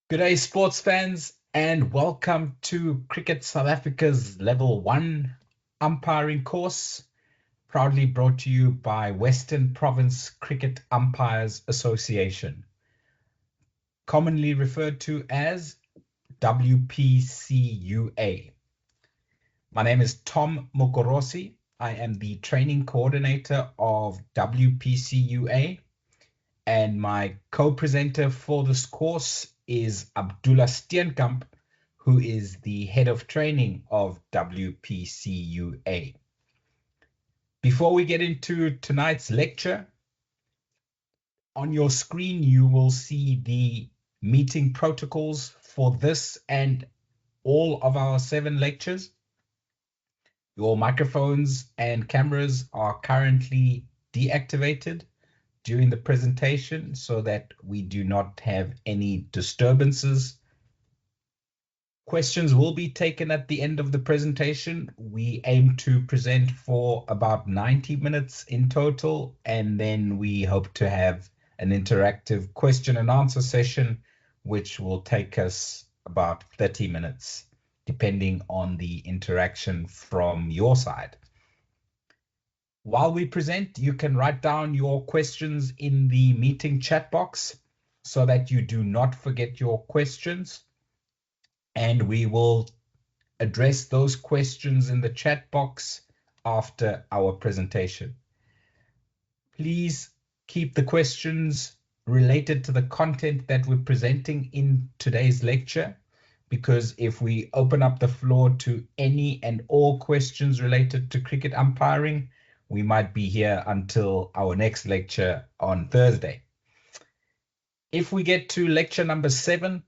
Good day, sports fans, and welcome to Cricket South Africa's Level 1 umpiring course, proudly brought to you by Western Province Cricket Umpires Association, commonly referred to as WPCUA. My name is Tom Mokorosi. I am the training coordinator of WPCUA, and my co-presenter for this course is Abdullah Steenkamp, who is the head of training of WPCUA. Before we get into tonight's lecture, on your screen you will see the meeting protocols for this and all of our 7 lectures. Your microphones and cameras are currently deactivated during the presentation so that we do not have any disturbances. Questions will be taken at the end of the presentation. We aim to present for about 90 minutes in total, and then we hope to have an interactive question and answer session, which will take us about 30 minutes, depending on the interaction from your side. While we present, you can write down your questions in the meeting chat box so that you do not forget your questions. And we will address those questions in the chat box after our presentation. Please keep the questions related to the content that we're presenting in today's lecture, because if we open up the floor to any and all questions related to cricket umpiring, we might be here until our next lecture on Thursday. If we get to lecture number 7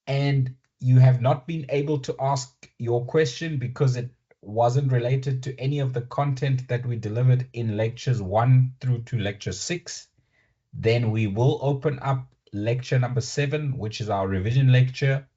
and you have not been able to ask your question because it wasn't related to any of the content that we delivered in lectures 1 through to lecture 6, then we will open up lecture number 7, which is our revision lecture,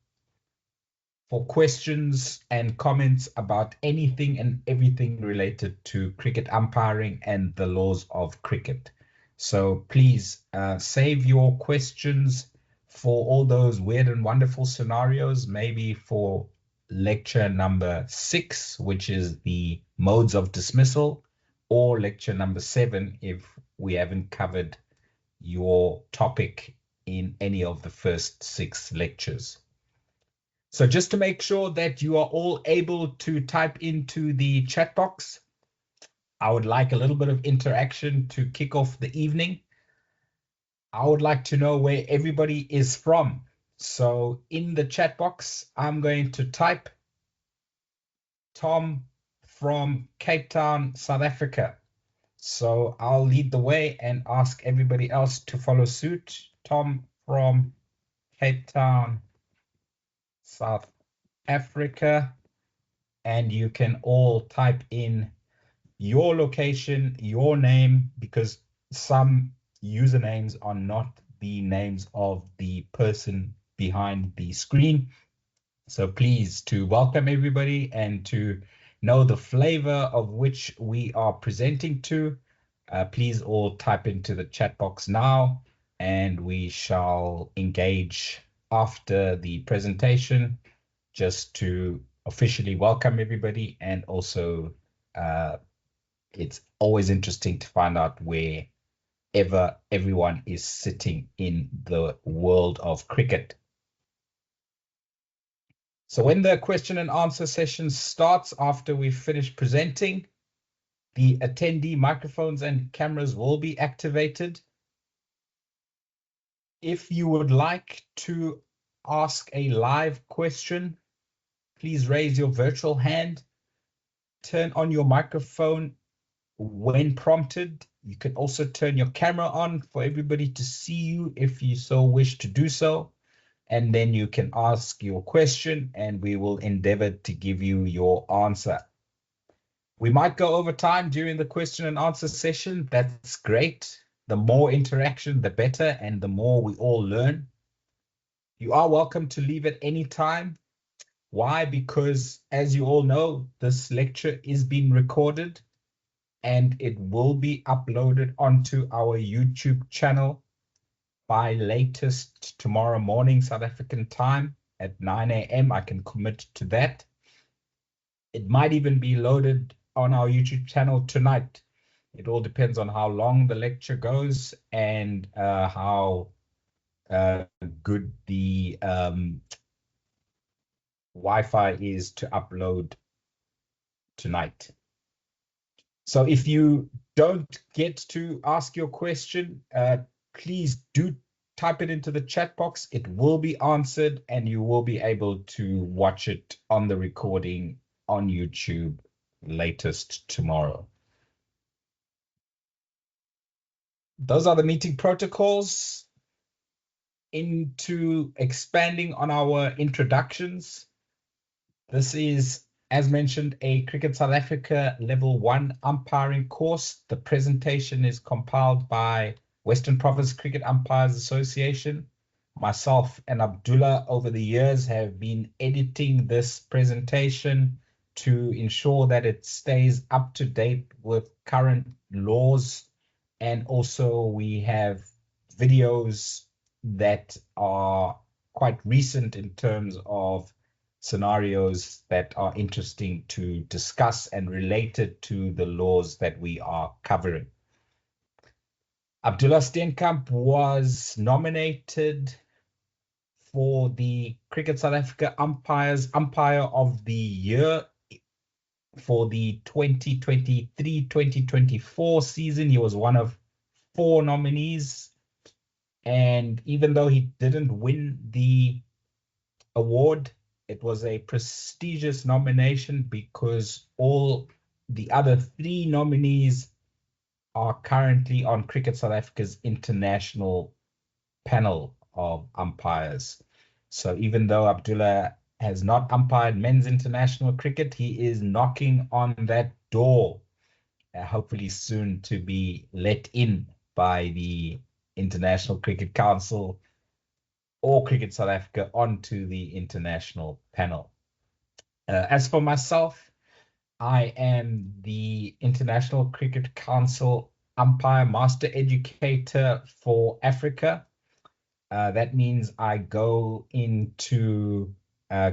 for questions and comments about anything and everything related to cricket umpiring and the laws of cricket. So please save your questions for all those weird and wonderful scenarios, maybe for lecture number 6, which is the modes of dismissal, or lecture number 7 if we haven't covered your topic in any of the first 6 lectures. So just to make sure that you are all able to type into the chat box, I would like a little bit of interaction to kick off the evening. I would like to know where everybody is from. So in the chat box, I'm going to type Tom from Cape Town, South Africa. So I'll lead the way and ask everybody else to follow suit. Tom from Cape Town, South Africa, and you can all type in your location, your name, because some usernames are not the names of the person behind the screen. So please, to welcome everybody and to know the flavor of which we are presenting to, please all type into the chat box now, and we shall engage after the presentation just to officially welcome everybody. And also it's always interesting to find out wherever everyone is sitting in the world of cricket. So when the question and answer session starts after we've finished presenting, the attendee microphones and cameras will be activated. If you would like to ask a live question, please raise your virtual hand, turn on your microphone when prompted. You can also turn your camera on for everybody to see you if you so wish to do so. And then you can ask your question and we will endeavor to give you your answer. We might go over time during the question and answer session. That's great. The more interaction, the better, and the more we all learn. You are welcome to leave at any time. Why? Because as you all know, this lecture is being recorded and it will be uploaded onto our YouTube channel. by latest tomorrow morning, South African time at 9 a.m. I can commit to that. It might even be loaded on our YouTube channel tonight. It all depends on how long the lecture goes and how good the Wi-Fi is to upload tonight. So if you don't get to ask your question, please do type it into the chat box. It will be answered and you will be able to watch it on the recording on YouTube latest tomorrow. Those are the meeting protocols. Into expanding on our introductions. This is, as mentioned, a Cricket South Africa Level 1 umpiring course. The presentation is compiled by Western Province Cricket Umpires Association. Myself and Abdullah over the years have been editing this presentation to ensure that it stays up to date with current laws. And also we have videos that are quite recent in terms of scenarios that are interesting to discuss and related to the laws that we are covering. Abdullah Steenkamp was nominated for the Cricket South Africa Umpire of the Year for the 2023-2024 season. He was one of 4 nominees. And even though he didn't win the award, it was a prestigious nomination because all the other 3 nominees are currently on Cricket South Africa's international panel of umpires. So even though Abdullah has not umpired men's international cricket, he is knocking on that door, hopefully soon to be let in by the International Cricket Council or Cricket South Africa onto the international panel. As for myself, I am the International Cricket Council Umpire Master Educator for Africa. That means I go into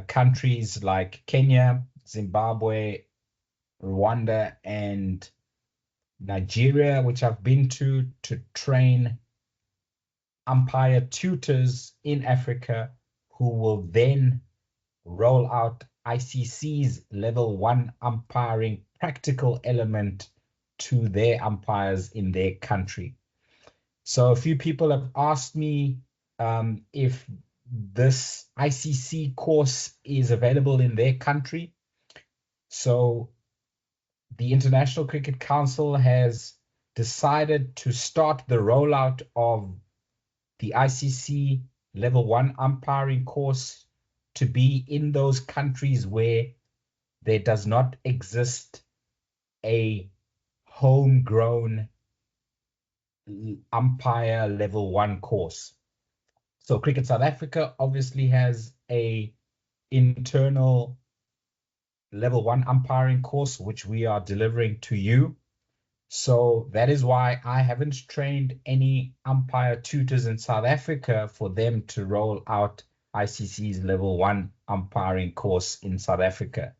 countries like Kenya, Zimbabwe, Rwanda, and Nigeria, which I've been to train umpire tutors in Africa who will then roll out ICC's Level 1 umpiring practical element to their umpires in their country. So a few people have asked me if this ICC course is available in their country. So the International Cricket Council has decided to start the rollout of the ICC Level 1 umpiring course to be in those countries where there does not exist a homegrown umpire Level 1 course. So Cricket South Africa obviously has a internal Level 1 umpiring course, which we are delivering to you. So that is why I haven't trained any umpire tutors in South Africa for them to roll out ICC's Level 1 umpiring course in South Africa.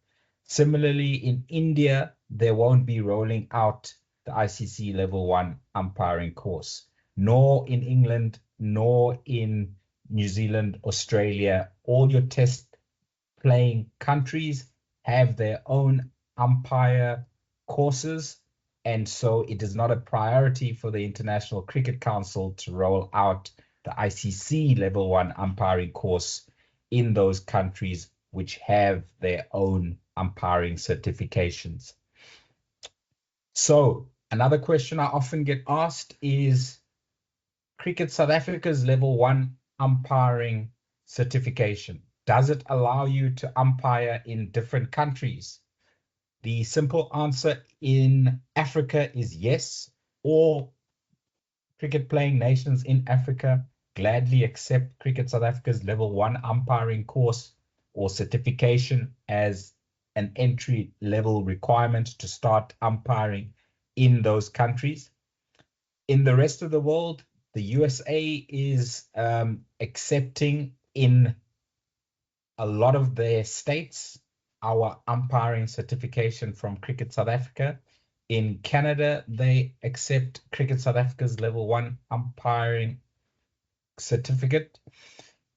Similarly, in India, they won't be rolling out the ICC Level 1 umpiring course, nor in England, nor in New Zealand, Australia. All your test playing countries have their own umpire courses. And so it is not a priority for the International Cricket Council to roll out the ICC Level 1 umpiring course in those countries which have their own umpiring certifications. So another question I often get asked is Cricket South Africa's Level 1 umpiring certification. Does it allow you to umpire in different countries? The simple answer in Africa is yes. All cricket playing nations in Africa gladly accept Cricket South Africa's Level 1 umpiring course or certification as an entry level requirement to start umpiring in those countries. In the rest of the world, the USA is accepting in a lot of their states our umpiring certification from Cricket South Africa. In Canada, they accept Cricket South Africa's level 1 umpiring certificate.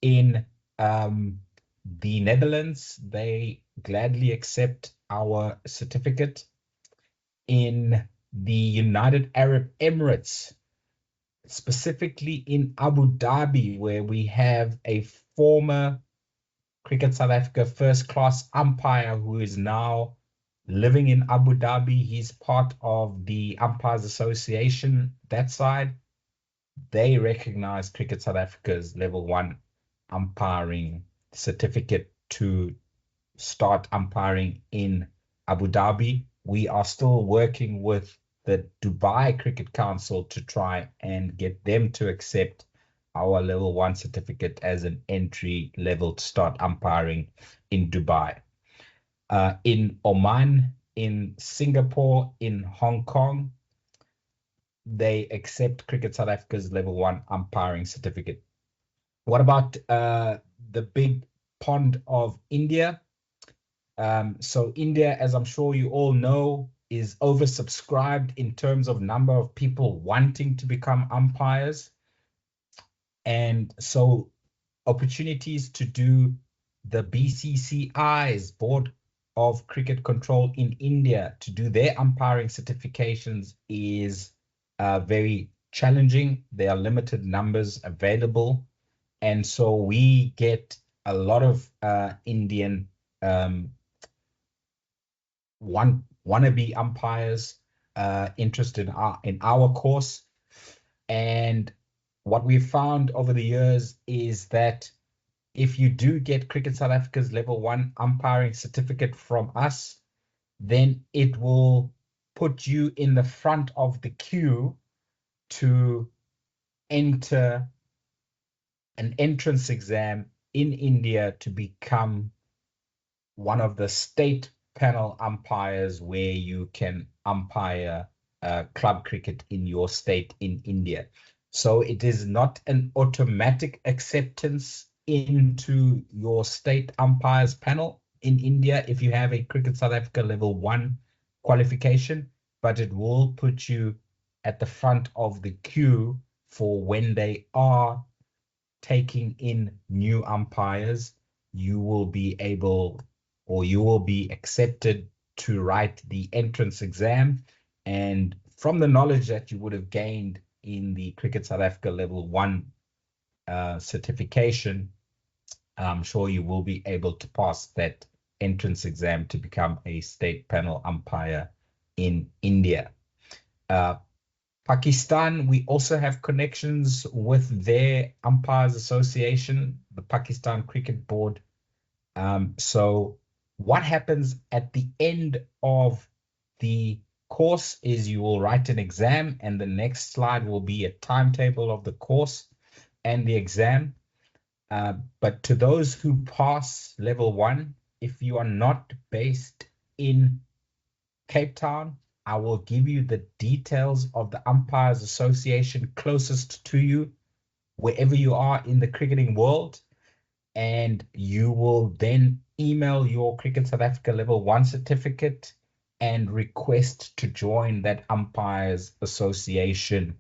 In the Netherlands, they gladly accept our certificate. In the United Arab Emirates, specifically in Abu Dhabi, where we have a former Cricket South Africa first-class umpire who is now living in Abu Dhabi. He's part of the Umpires Association, that side. They recognize Cricket South Africa's level 1 umpiring certificate to start umpiring in Abu Dhabi. We are still working with the Dubai Cricket Council to try and get them to accept our level 1 certificate as an entry level to start umpiring in Dubai. In Oman, in Singapore, in Hong Kong, they accept Cricket South Africa's level 1 umpiring certificate. What about the big pond of India? So India, as I'm sure you all know, is oversubscribed in terms of number of people wanting to become umpires. And so opportunities to do the BCCI's Board of Cricket Control in India to do their umpiring certifications is very challenging. There are limited numbers available. And so we get a lot of Indian wannabe umpires interested in our course. And what we've found over the years is that if you do get Cricket South Africa's level 1 umpiring certificate from us, then it will put you in the front of the queue to enter an entrance exam in India to become one of the state panel umpires where you can umpire club cricket in your state in India. So it is not an automatic acceptance into your state umpires panel in India if you have a Cricket South Africa level 1 qualification, but it will put you at the front of the queue for when they are taking in new umpires. You will be able, or you will be accepted to write the entrance exam. And from the knowledge that you would have gained in the Cricket South Africa level 1 certification, I'm sure you will be able to pass that entrance exam to become a state panel umpire in India. Pakistan, we also have connections with their Umpires Association, the Pakistan Cricket Board. So what happens at the end of the course is you will write an exam, and the next slide will be a timetable of the course and the exam. But to those who pass level 1, if you are not based in Cape Town, I will give you the details of the Umpires Association closest to you, wherever you are in the cricketing world, and you will then email your Cricket South Africa level 1 certificate and request to join that Umpires Association.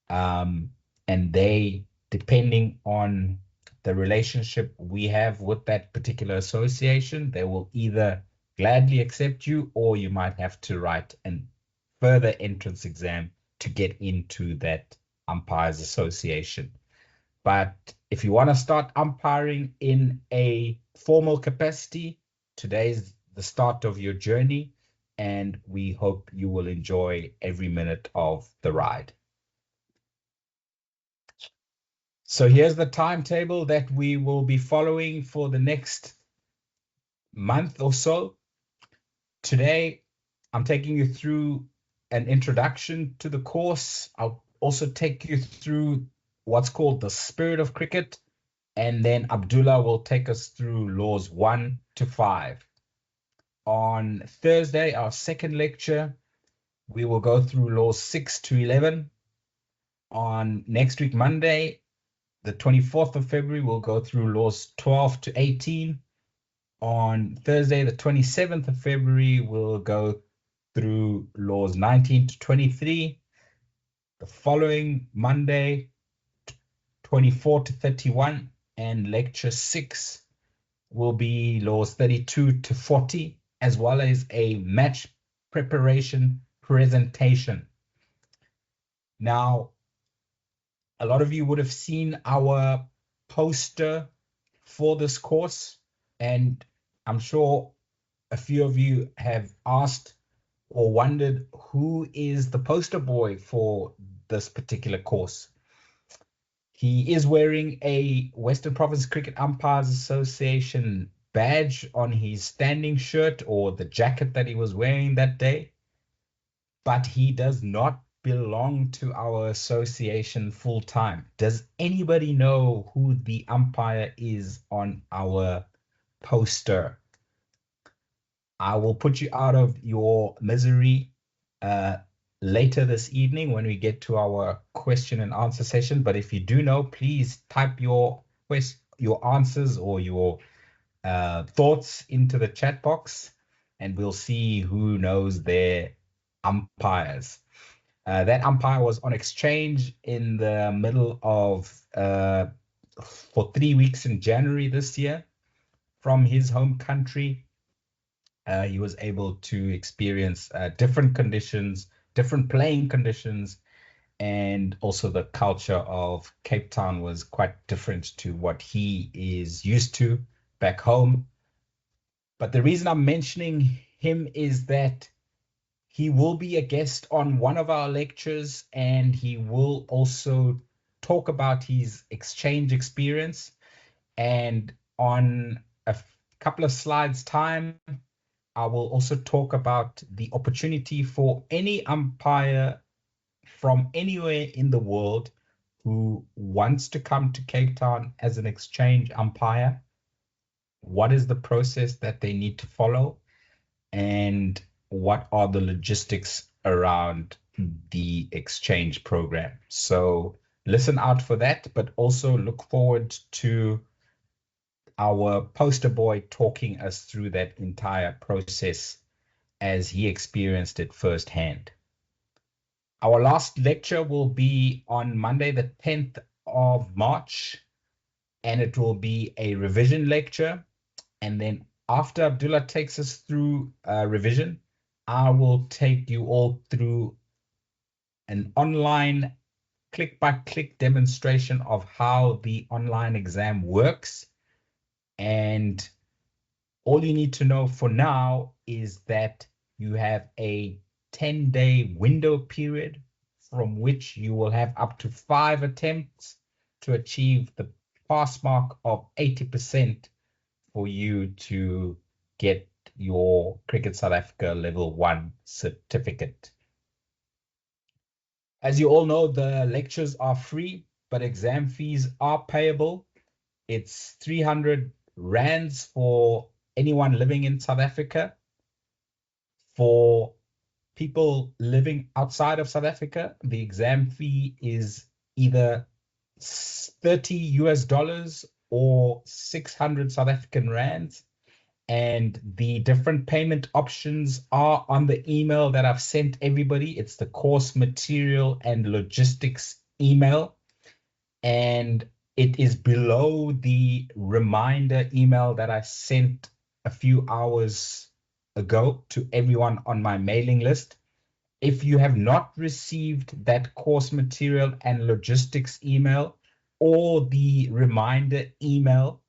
And they, depending on the relationship we have with that particular association, they will either gladly accept you, or you might have to write a further entrance exam to get into that Umpires Association. But if you want to start umpiring in a formal capacity, today's the start of your journey, and we hope you will enjoy every minute of the ride. So here's the timetable that we will be following for the next month or so. Today, I'm taking you through an introduction to the course. I'll also take you through what's called the spirit of cricket, and then Abdullah will take us through laws 1 to 5. On Thursday, our second lecture, we will go through laws 6 to 11. On next week, Monday, the 24th of February, we'll go through laws 12 to 18. On Thursday, the 27th of February, we'll go through laws 19 to 23. The following Monday, 24 to 31, and lecture 6 will be laws 32 to 40, as well as a match preparation presentation. Now, a lot of you would have seen our poster for this course, and I'm sure a few of you have asked or wondered who is the poster boy for this particular course. He is wearing a Western Province Cricket Umpires Association badge on his standing shirt or the jacket that he was wearing that day, but he does not belong to our association full time. Does anybody know who the umpire is on our poster? I will put you out of your misery later this evening when we get to our question and answer session. But if you do know, please type your answers or your thoughts into the chat box, and we'll see who knows their umpires. That umpire was on exchange in the middle of for 3 weeks in January this year from his home country. He was able to experience different conditions, different playing conditions, and also the culture of Cape Town was quite different to what he is used to back home. But the reason I'm mentioning him is that he will be a guest on one of our lectures, and he will also talk about his exchange experience. And on a couple of slides' time, I will also talk about the opportunity for any umpire from anywhere in the world who wants to come to Cape Town as an exchange umpire. What is the process that they need to follow, and what are the logistics around the exchange program? So listen out for that, but also look forward to our poster boy talking us through that entire process as he experienced it firsthand. Our last lecture will be on Monday, the 10th of March, and it will be a revision lecture. And then after Abdullah takes us through revision, I will take you all through an online click-by-click demonstration of how the online exam works. And all you need to know for now is that you have a 10-day window period from which you will have up to 5 attempts to achieve the pass mark of 80% for you to get your Cricket South Africa Level 1 certificate. As you all know, the lectures are free, but exam fees are payable. It's 300 rands for anyone living in South Africa. For people living outside of South Africa, the exam fee is either 30 US dollars or 600 South African rands. And the different payment options are on the email that I've sent everybody. It's the course material and logistics email. And it is below the reminder email that I sent a few hours ago to everyone on my mailing list. If you have not received that course material and logistics email or the reminder email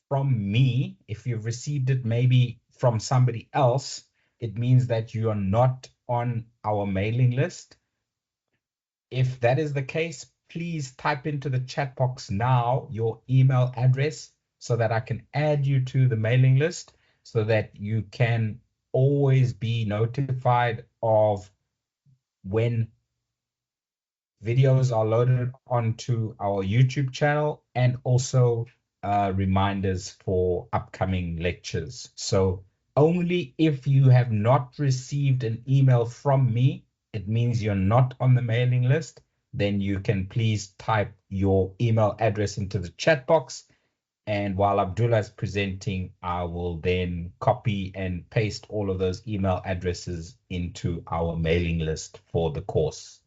from me, if you've received it maybe from somebody else, it means that you are not on our mailing list. If that is the case, please type into the chat box now your email address so that I can add you to the mailing list so that you can always be notified of when videos are loaded onto our YouTube channel and also reminders for upcoming lectures. So only if you have not received an email from me, it means you're not on the mailing list. then you can please type your email address into the chat box. And while Abdullah is presenting, I will then copy and paste all of those email addresses into our mailing list for the course.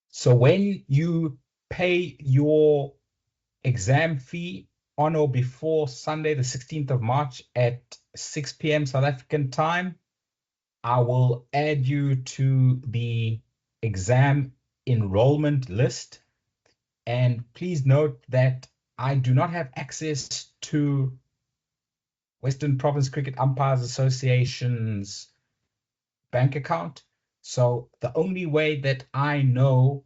So when you pay your exam fee on or before Sunday, the 16th of March at 6 p.m. South African time, I will add you to the exam enrollment list. And please note that I do not have access to Western Province Cricket Umpires Association's bank account. So the only way that I know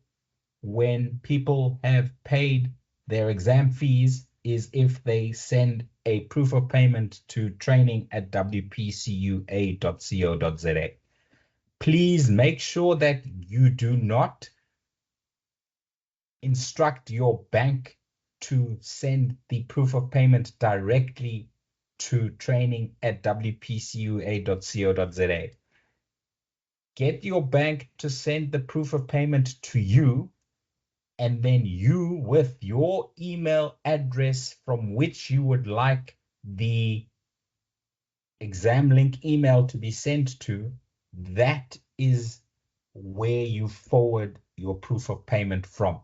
when people have paid their exam fees is if they send a proof of payment to training@wpcua.co.za. Please make sure that you do not instruct your bank to send the proof of payment directly to training@wpcua.co.za. Get your bank to send the proof of payment to you, and then you, with your email address from which you would like the exam link email to be sent to, that is where you forward your proof of payment from.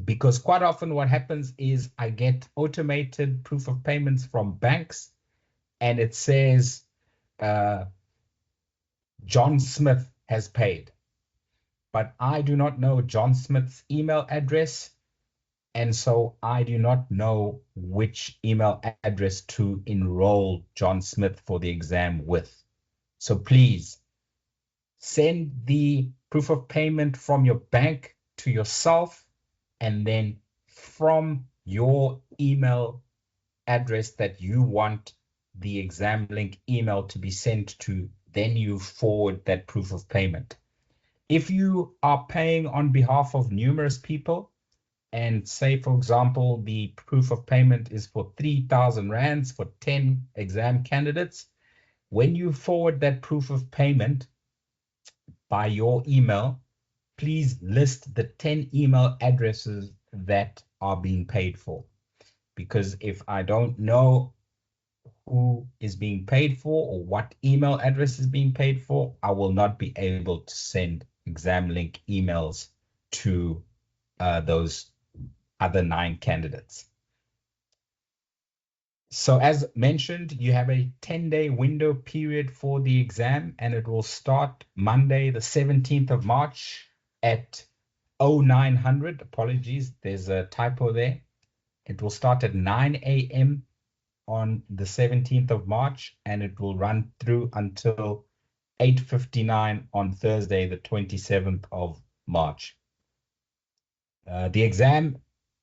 Because quite often what happens is I get automated proof of payments from banks, and it says John Smith has paid. But I do not know John Smith's email address, and so I do not know which email address to enroll John Smith for the exam with. So please send the proof of payment from your bank to yourself, and then from your email address that you want the exam link email to be sent to, then you forward that proof of payment. If you are paying on behalf of numerous people, and say, for example, the proof of payment is for 3,000 rands for 10 exam candidates, when you forward that proof of payment by your email, please list the 10 email addresses that are being paid for. Because if I don't know who is being paid for or what email address is being paid for, I will not be able to send exam link emails to those other 9 candidates. So as mentioned, you have a 10-day window period for the exam, and it will start Monday, the 17th of March at 0900. Apologies, there's a typo there. It will start at 9 a.m. on the 17th of March, and it will run through until 8:59 on Thursday, the 27th of March. The exam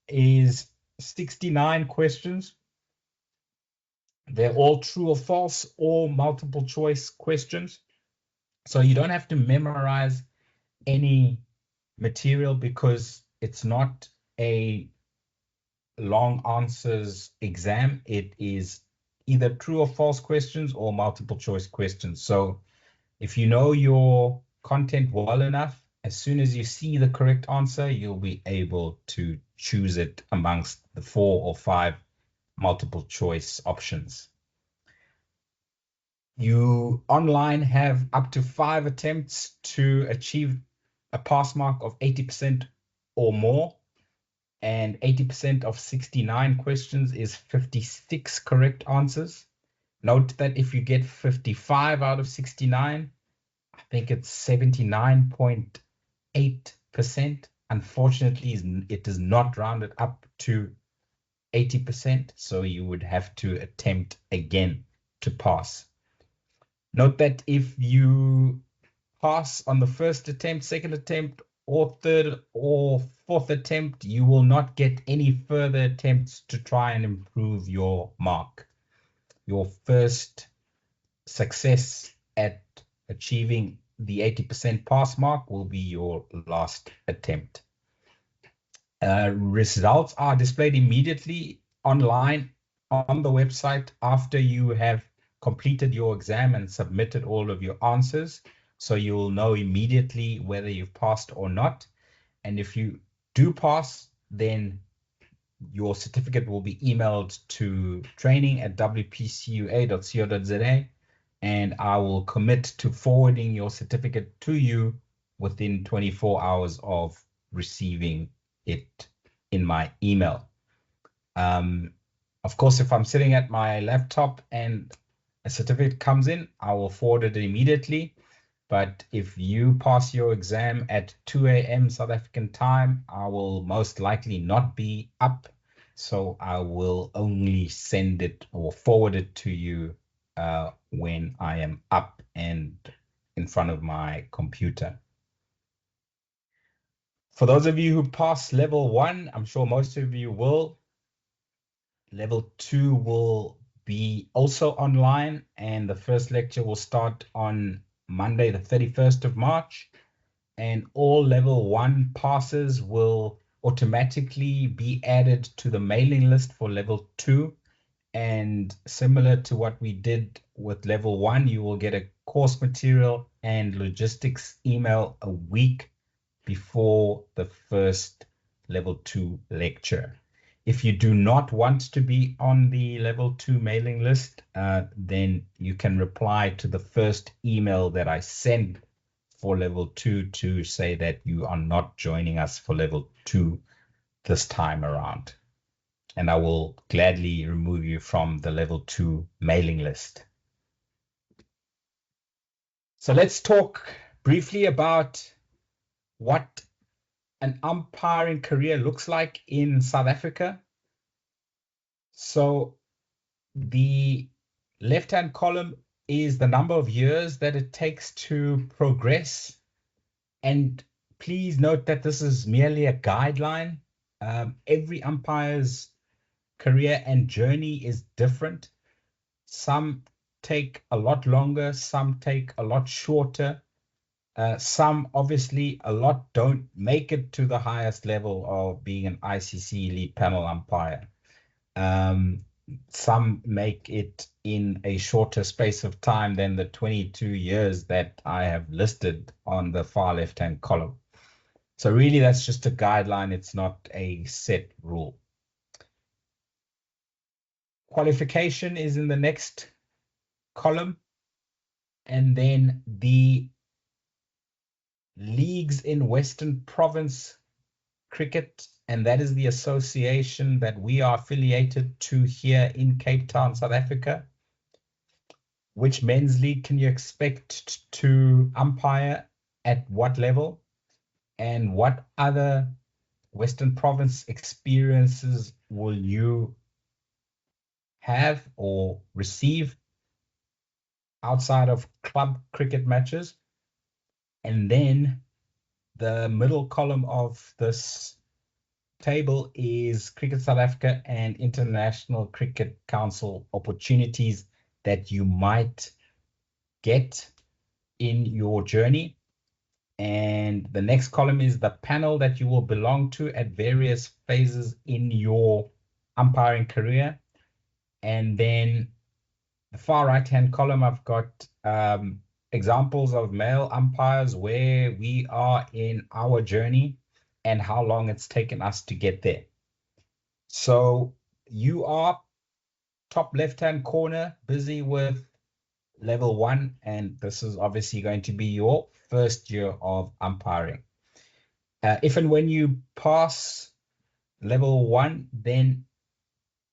is 69 questions. They're all true or false or multiple choice questions. So you don't have to memorize any material because it's not a long answers exam. It is either true or false questions or multiple choice questions. So if you know your content well enough, as soon as you see the correct answer, you'll be able to choose it amongst the 4 or 5 multiple choice options. You online have up to 5 attempts to achieve a pass mark of 80% or more, and 80% of 69 questions is 56 correct answers. Note that if you get 55 out of 69, I think it's 79.8%. Unfortunately, it is not rounded up to 80%, so you would have to attempt again to pass. Note that if you pass on the first attempt, second attempt, or third or fourth attempt, you will not get any further attempts to try and improve your mark. Your first success at achieving the 80% pass mark will be your last attempt. Results are displayed immediately online on the website after you have completed your exam and submitted all of your answers. So you'll know immediately whether you've passed or not. And if you do pass, then your certificate will be emailed to training@wpcua.co.za, and I will commit to forwarding your certificate to you within 24 hours of receiving it in my email. Of course, if I'm sitting at my laptop and a certificate comes in, I will forward it immediately. But if you pass your exam at 2 a.m. South African time, I will most likely not be up. So I will only send it or forward it to you when I am up and in front of my computer. For those of you who pass level 1, I'm sure most of you will. Level 2 will be also online, and the first lecture will start on Monday, the 31st of March. And all level 1 passes will automatically be added to the mailing list for level 2. And similar to what we did with level 1, you will get a course material and logistics email a week before the first level 2 lecture. If you do not want to be on the level 2 mailing list, then you can reply to the first email that I send for level 2 to say that you are not joining us for level 2 this time around. And I will gladly remove you from the level 2 mailing list. So let's talk briefly about what an umpiring career looks like in South Africa. So the left-hand column is the number of years that it takes to progress. And please note that this is merely a guideline. Every umpire's career and journey is different. Some take a lot longer, some take a lot shorter. Some, obviously, a lot don't make it to the highest level of being an ICC elite panel umpire. Some make it in a shorter space of time than the 22 years that I have listed on the far left-hand column. So really, that's just a guideline. It's not a set rule. Qualification is in the next column. And then the leagues in Western Province cricket, and that is the association that we are affiliated to here in Cape Town, South Africa. Which men's league can you expect to umpire at what level? And what other Western Province experiences will you have or receive outside of club cricket matches? And then the middle column of this table is Cricket South Africa and International Cricket Council opportunities that you might get in your journey. And the next column is the panel that you will belong to at various phases in your umpiring career. And then the far right-hand column, I've got examples of male umpires where we are in our journey and how long it's taken us to get there. So you are top left-hand corner busy with level 1, and this is obviously going to be your first year of umpiring. If and when you pass level 1, then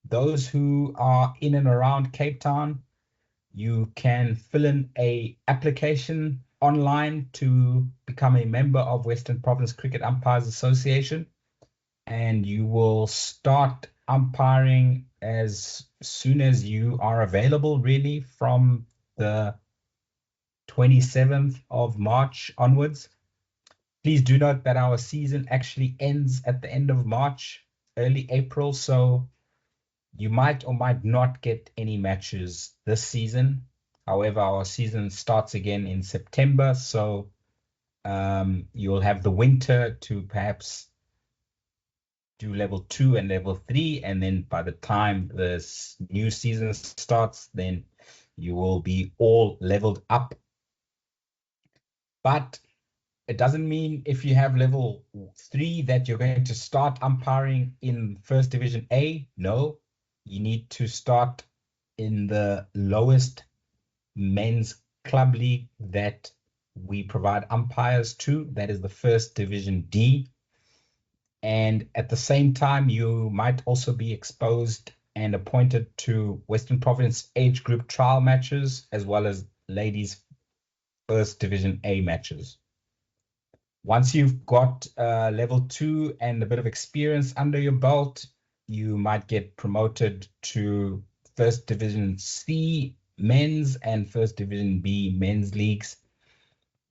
those who are in and around Cape Town, you can fill in a application online to become a member of Western Province Cricket Umpires Association, and you will start umpiring as soon as you are available, really, from the 27th of March onwards. Please do note that our season actually ends at the end of March, early April, so you might or might not get any matches this season. However, our season starts again in September, so you'll have the winter to perhaps do level 2 and level 3, and then by the time the new season starts, then you will be all leveled up. But it doesn't mean if you have level 3 that you're going to start umpiring in First Division A. No, you need to start in the lowest men's club league that we provide umpires to. That is the First Division D. And at the same time, you might also be exposed and appointed to Western Province age group trial matches, as well as ladies' First Division A matches. Once you've got level 2 and a bit of experience under your belt, you might get promoted to First Division C men's and First Division B men's leagues.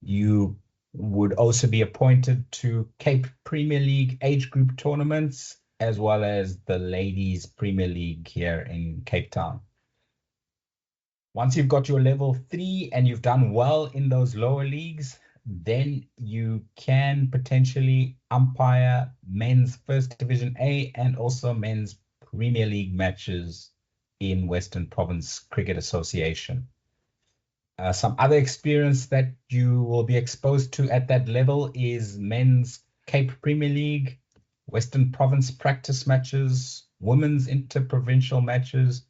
You would also be appointed to Cape Premier League age group tournaments, as well as the Ladies Premier League here in Cape Town. Once you've got your level 3 and you've done well in those lower leagues, then you can potentially umpire men's First Division A and also men's Premier League matches in Western Province Cricket Association. Some other experience that you will be exposed to at that level is men's Cape Premier League, Western Province practice matches, women's interprovincial matches,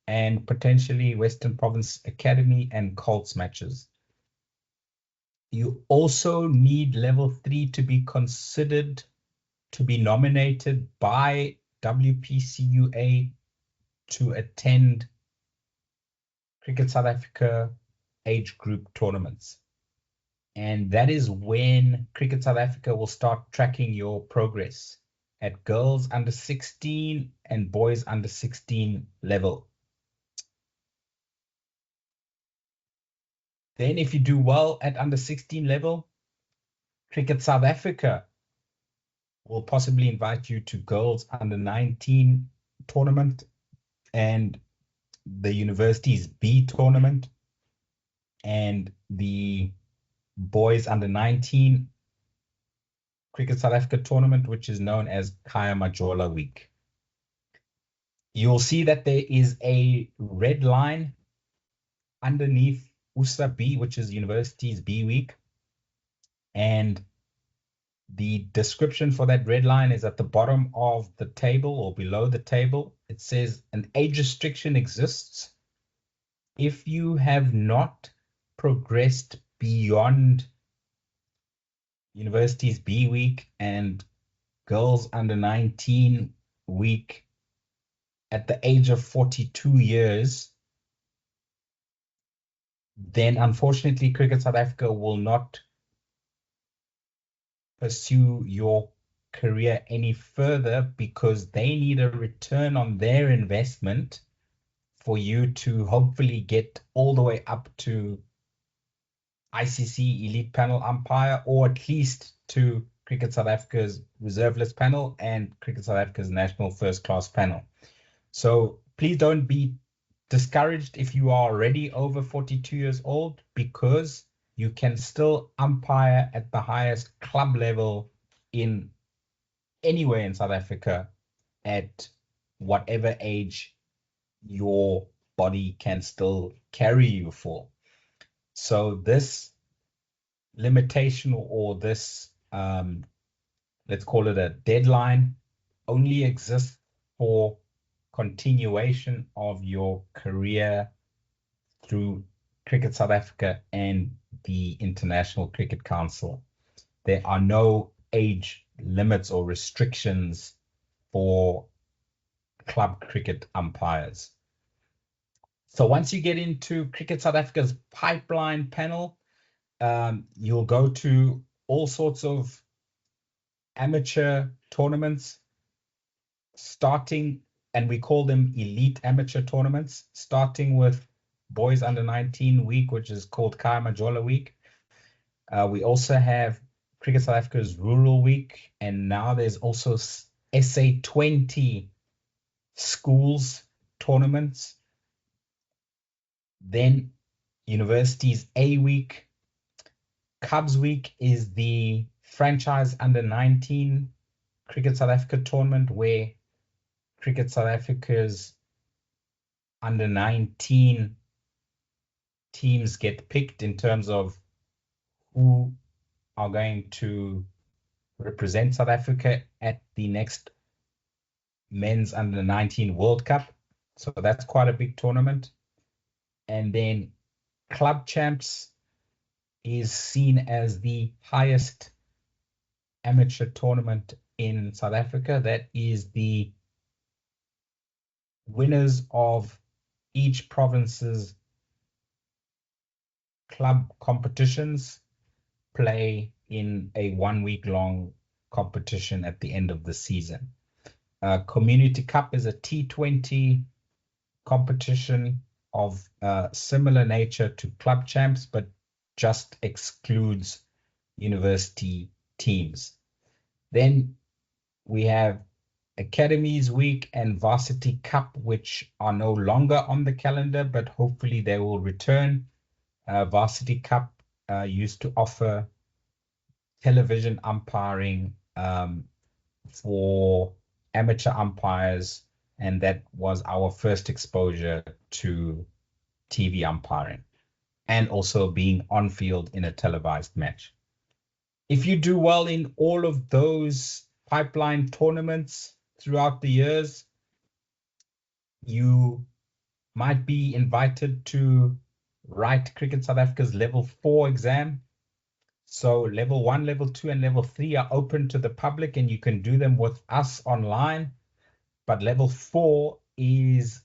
and potentially Western Province Academy and Colts matches. You also need level 3 to be considered to be nominated by WPCUA to attend Cricket South Africa age group tournaments. And that is when Cricket South Africa will start tracking your progress at girls under 16 and boys under 16 level. Then if you do well at under 16 level, Cricket South Africa will possibly invite you to girls under 19 tournament and the university's B tournament and the boys under 19 Cricket South Africa tournament, which is known as Kaya Majola Week. You'll see that there is a red line underneath USA B, which is university's B week. And the description for that red line is at the bottom of the table or below the table. It says an age restriction exists if you have not progressed beyond university's B week and girls under 19 week at the age of 42 years, then unfortunately Cricket South Africa will not pursue your career any further because they need a return on their investment for you to hopefully get all the way up to ICC Elite Panel umpire, or at least to Cricket South Africa's reserve list panel and Cricket South Africa's national first class panel. So please don't be discouraged if you are already over 42 years old, because you can still umpire at the highest club level in anywhere in South Africa at whatever age your body can still carry you for. So this limitation or this, let's call it a deadline, only exists for continuation of your career through Cricket South Africa and the International Cricket Council. There are no age limits or restrictions for club cricket umpires. So once you get into Cricket South Africa's pipeline panel, you'll go to all sorts of amateur tournaments starting, and we call them elite amateur tournaments, starting with boys under 19 week, which is called Kaya Majola Week. We also have Cricket South Africa's Rural Week, and now there's also SA20 schools tournaments. Then University's A Week. Cubs Week is the franchise under 19 Cricket South Africa tournament, where Cricket South Africa's under 19 teams get picked in terms of who are going to represent South Africa at the next Men's Under 19 World Cup. So that's quite a big tournament. And then Club Champs is seen as the highest amateur tournament in South Africa. That is the winners of each province's club competitions play in a 1 week long competition at the end of the season. Community Cup is a T20 competition of similar nature to Club Champs, but just excludes university teams. Then we have Academies Week and Varsity Cup, which are no longer on the calendar, but hopefully they will return. Varsity Cup used to offer television umpiring for amateur umpires, and that was our first exposure to TV umpiring and also being on field in a televised match. If you do well in all of those pipeline tournaments throughout the years, you might be invited to write Cricket South Africa's Level 4 exam. So Level 1, Level 2, and Level 3 are open to the public, and you can do them with us online. But Level 4 is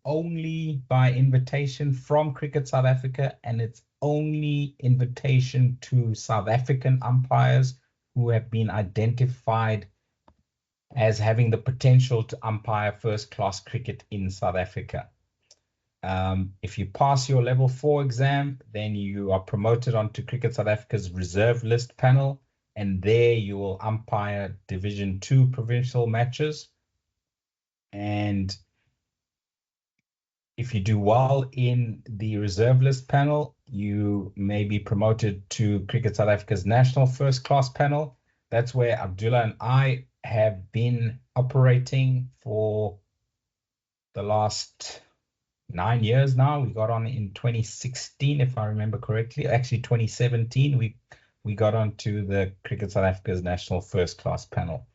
only by invitation from Cricket South Africa, and it's only invitation to South African umpires who have been identified as having the potential to umpire first-class cricket in South Africa. If you pass your Level 4 exam, then you are promoted onto Cricket South Africa's reserve list panel, and there you will umpire Division 2 provincial matches. And if you do well in the reserve list panel, you may be promoted to Cricket South Africa's national first-class panel. That's where Abdullah and I have been operating for the last 9 years now. We got on in 2016, if I remember correctly. Actually, 2017, we got onto the Cricket South Africa's national first-class panel.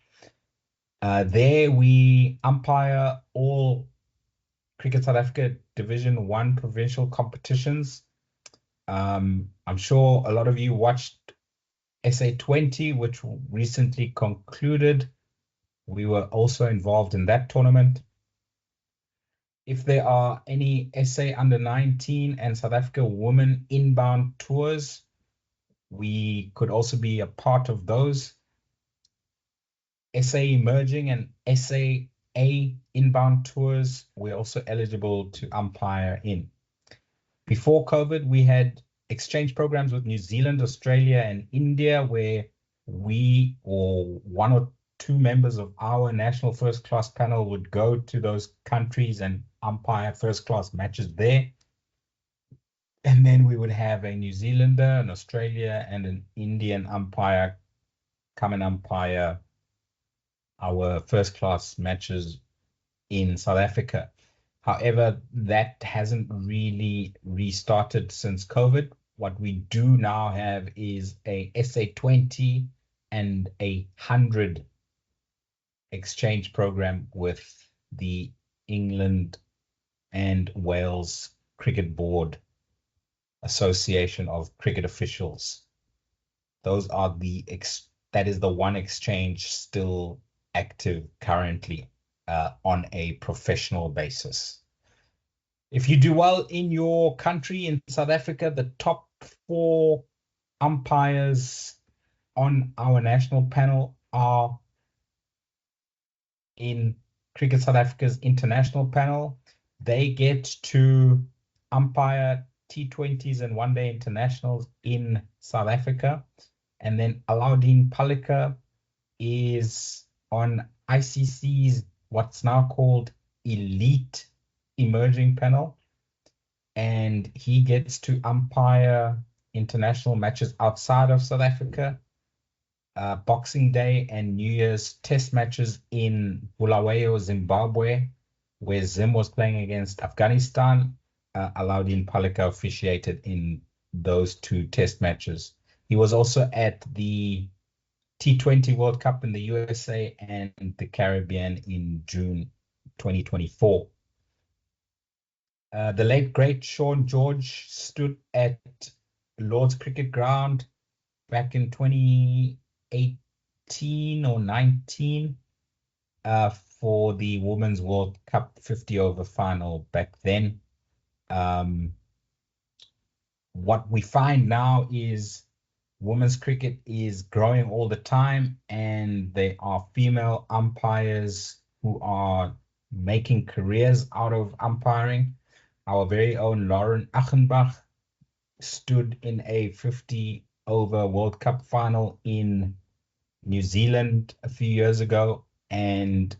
There we umpire all Cricket South Africa Division 1 provincial competitions. I'm sure a lot of you watched SA20, which recently concluded. We were also involved in that tournament. If there are any SA Under 19 and South Africa Women inbound tours, we could also be a part of those. SA Emerging and SAA inbound tours, we're also eligible to umpire in. Before COVID, we had exchange programs with New Zealand, Australia, and India, where we or one or two members of our national first-class panel would go to those countries and umpire first-class matches there. And then we would have a New Zealander, an Australia, and an Indian umpire come and umpire our first-class matches in South Africa. However, that hasn't really restarted since COVID. What we do now have is a SA20 and a 100 exchange program with the England and Wales Cricket Board Association of Cricket Officials. Those are that is the one exchange still active currently on a professional basis. If you do well in your country, in South Africa, the top 4 umpires on our national panel are in Cricket South Africa's international panel. They get to umpire T20s and one-day internationals in South Africa. And then Alauddin Palika is on ICC's what's now called Elite Emerging panel, and he gets to umpire international matches outside of South Africa, Boxing Day and New Year's test matches in Bulawayo, Zimbabwe, where Zim was playing against Afghanistan. Alauddin Palika officiated in those 2 test matches. He was also at the T20 World Cup in the USA and the Caribbean in June 2024. The late great Sean George stood at Lord's Cricket Ground back in 2018 or 19 for the Women's World Cup 50 over final back then. What we find now is women's cricket is growing all the time, and there are female umpires who are making careers out of umpiring. Our very own Lauren Achenbach stood in a 50 over World Cup final in New Zealand a few years ago, and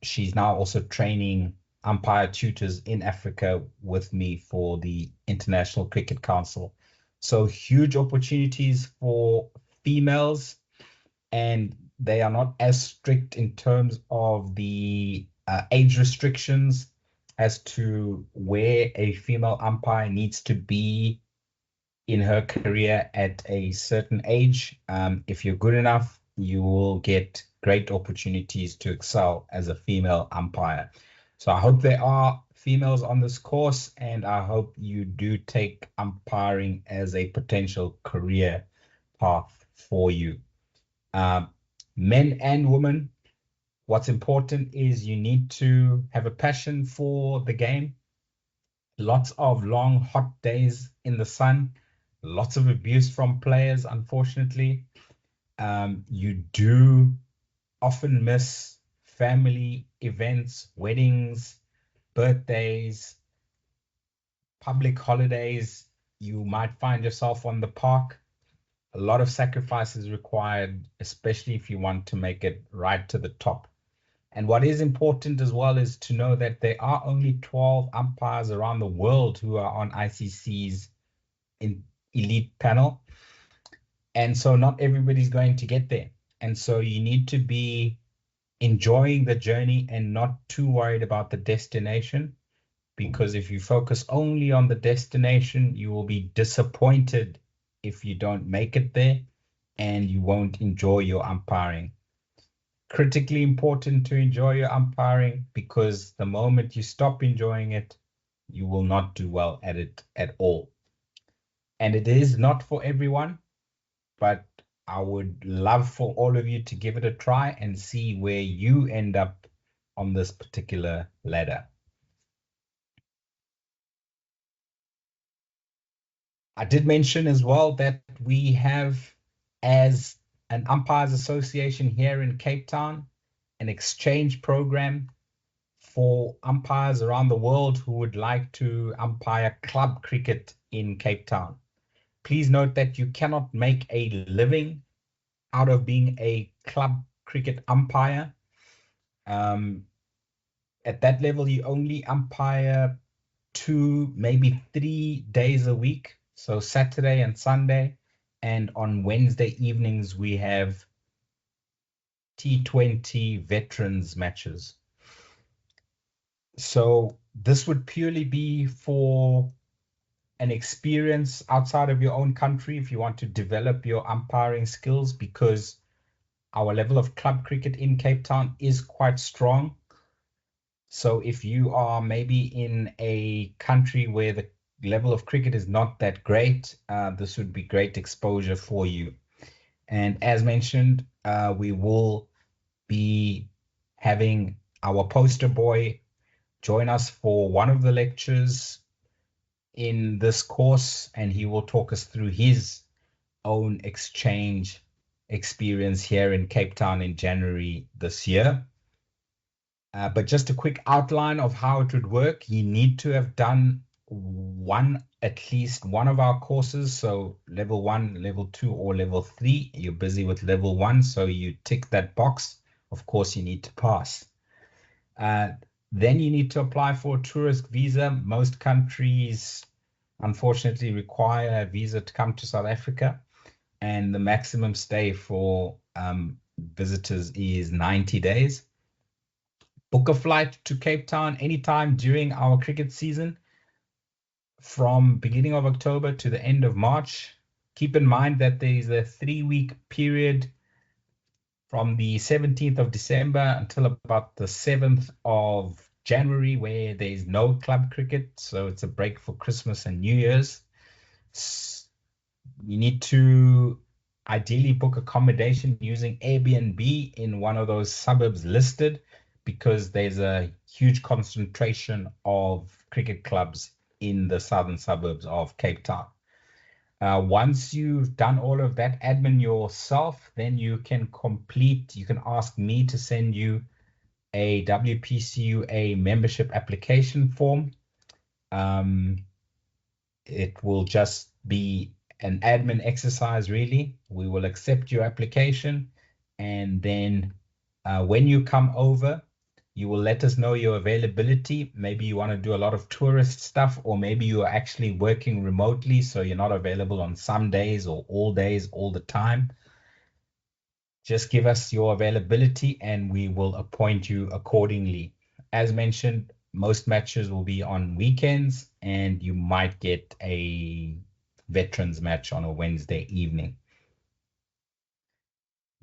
she's now also training umpire tutors in Africa with me for the International Cricket Council. So huge opportunities for females, and they are not as strict in terms of the age restrictions as to where a female umpire needs to be in her career at a certain age. If you're good enough, you will get great opportunities to excel as a female umpire. So I hope there are females on this course, and I hope you do take umpiring as a potential career path for you. Men and women, what's important is you need to have a passion for the game. Lots of long, hot days in the sun, lots of abuse from players, unfortunately. You do often miss family events, weddings, birthdays, public holidays. You might find yourself on the park. A lot of sacrifice is required, especially if you want to make it right to the top. And what is important as well is to know that there are only 12 umpires around the world who are on ICC's elite panel. And so not everybody's going to get there. And so you need to be enjoying the journey and not too worried about the destination, because if you focus only on the destination, you will be disappointed if you don't make it there, and you won't enjoy your umpiring. Critically important to enjoy your umpiring, because the moment you stop enjoying it, you will not do well at it at all. And it is not for everyone, but I would love for all of you to give it a try and see where you end up on this particular ladder. I did mention as well that we have, as an umpires association here in Cape Town, an exchange program for umpires around the world who would like to umpire club cricket in Cape Town. Please note that you cannot make a living out of being a club cricket umpire. At that level, you only umpire 2, maybe 3 days a week. So Saturday and Sunday. And on Wednesday evenings, we have T20 veterans matches. So this would purely be for an experience outside of your own country if you want to develop your umpiring skills, because our level of club cricket in Cape Town is quite strong. So if you are maybe in a country where the level of cricket is not that great, this would be great exposure for you. And as mentioned, we will be having our poster boy join us for one of the lectures in this course, and he will talk us through his own exchange experience here in Cape Town in January this year. But just a quick outline of how it would work. You need to have done at least one of our courses. So level 1, level 2, or level 3. You're busy with level 1, so you tick that box. Of course, you need to pass. Then you need to apply for a tourist visa. Most countries, unfortunately, require a visa to come to South Africa, and the maximum stay for visitors is 90 days. Book a flight to Cape Town anytime during our cricket season, from beginning of October to the end of March. keep in mind that there's a 3-week period from the 17th of December until about the 7th of January where there's no club cricket. So it's a break for Christmas and New Year's. You need to ideally book accommodation using Airbnb in one of those suburbs listed, because there's a huge concentration of cricket clubs in the southern suburbs of Cape Town. Once you've done all of that admin yourself, then you can ask me to send you a WPCUA membership application form. It will just be an admin exercise, really. We will accept your application, and then when you come over, you will let us know your availability. Maybe you want to do a lot of tourist stuff, or maybe you are actually working remotely, so you're not available on some days or all days, all the time. Just give us your availability and we will appoint you accordingly. As mentioned, most matches will be on weekends, and you might get a veterans match on a Wednesday evening.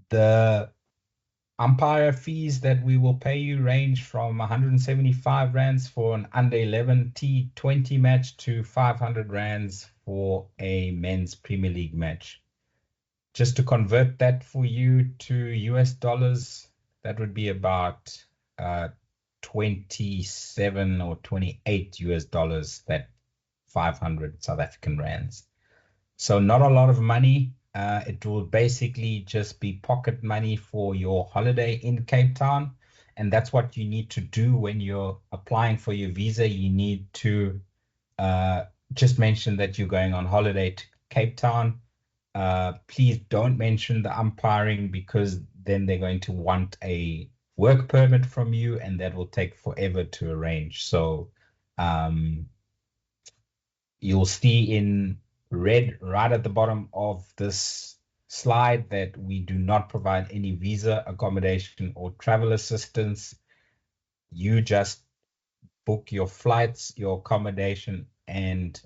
The umpire fees that we will pay you range from 175 rands for an under 11 T20 match to 500 rands for a men's Premier League match. Just to convert that for you to US dollars, that would be about 27 or 28 US dollars, that 500 South African rands. So not a lot of money. It will basically just be pocket money for your holiday in Cape Town. And that's what you need to do when you're applying for your visa. You need to just mention that you're going on holiday to Cape Town. Please don't mention the umpiring, because then they're going to want a work permit from you, and that will take forever to arrange. So you'll see in red right at the bottom of this slide that we do not provide any visa, accommodation, or travel assistance. You just book your flights, your accommodation, and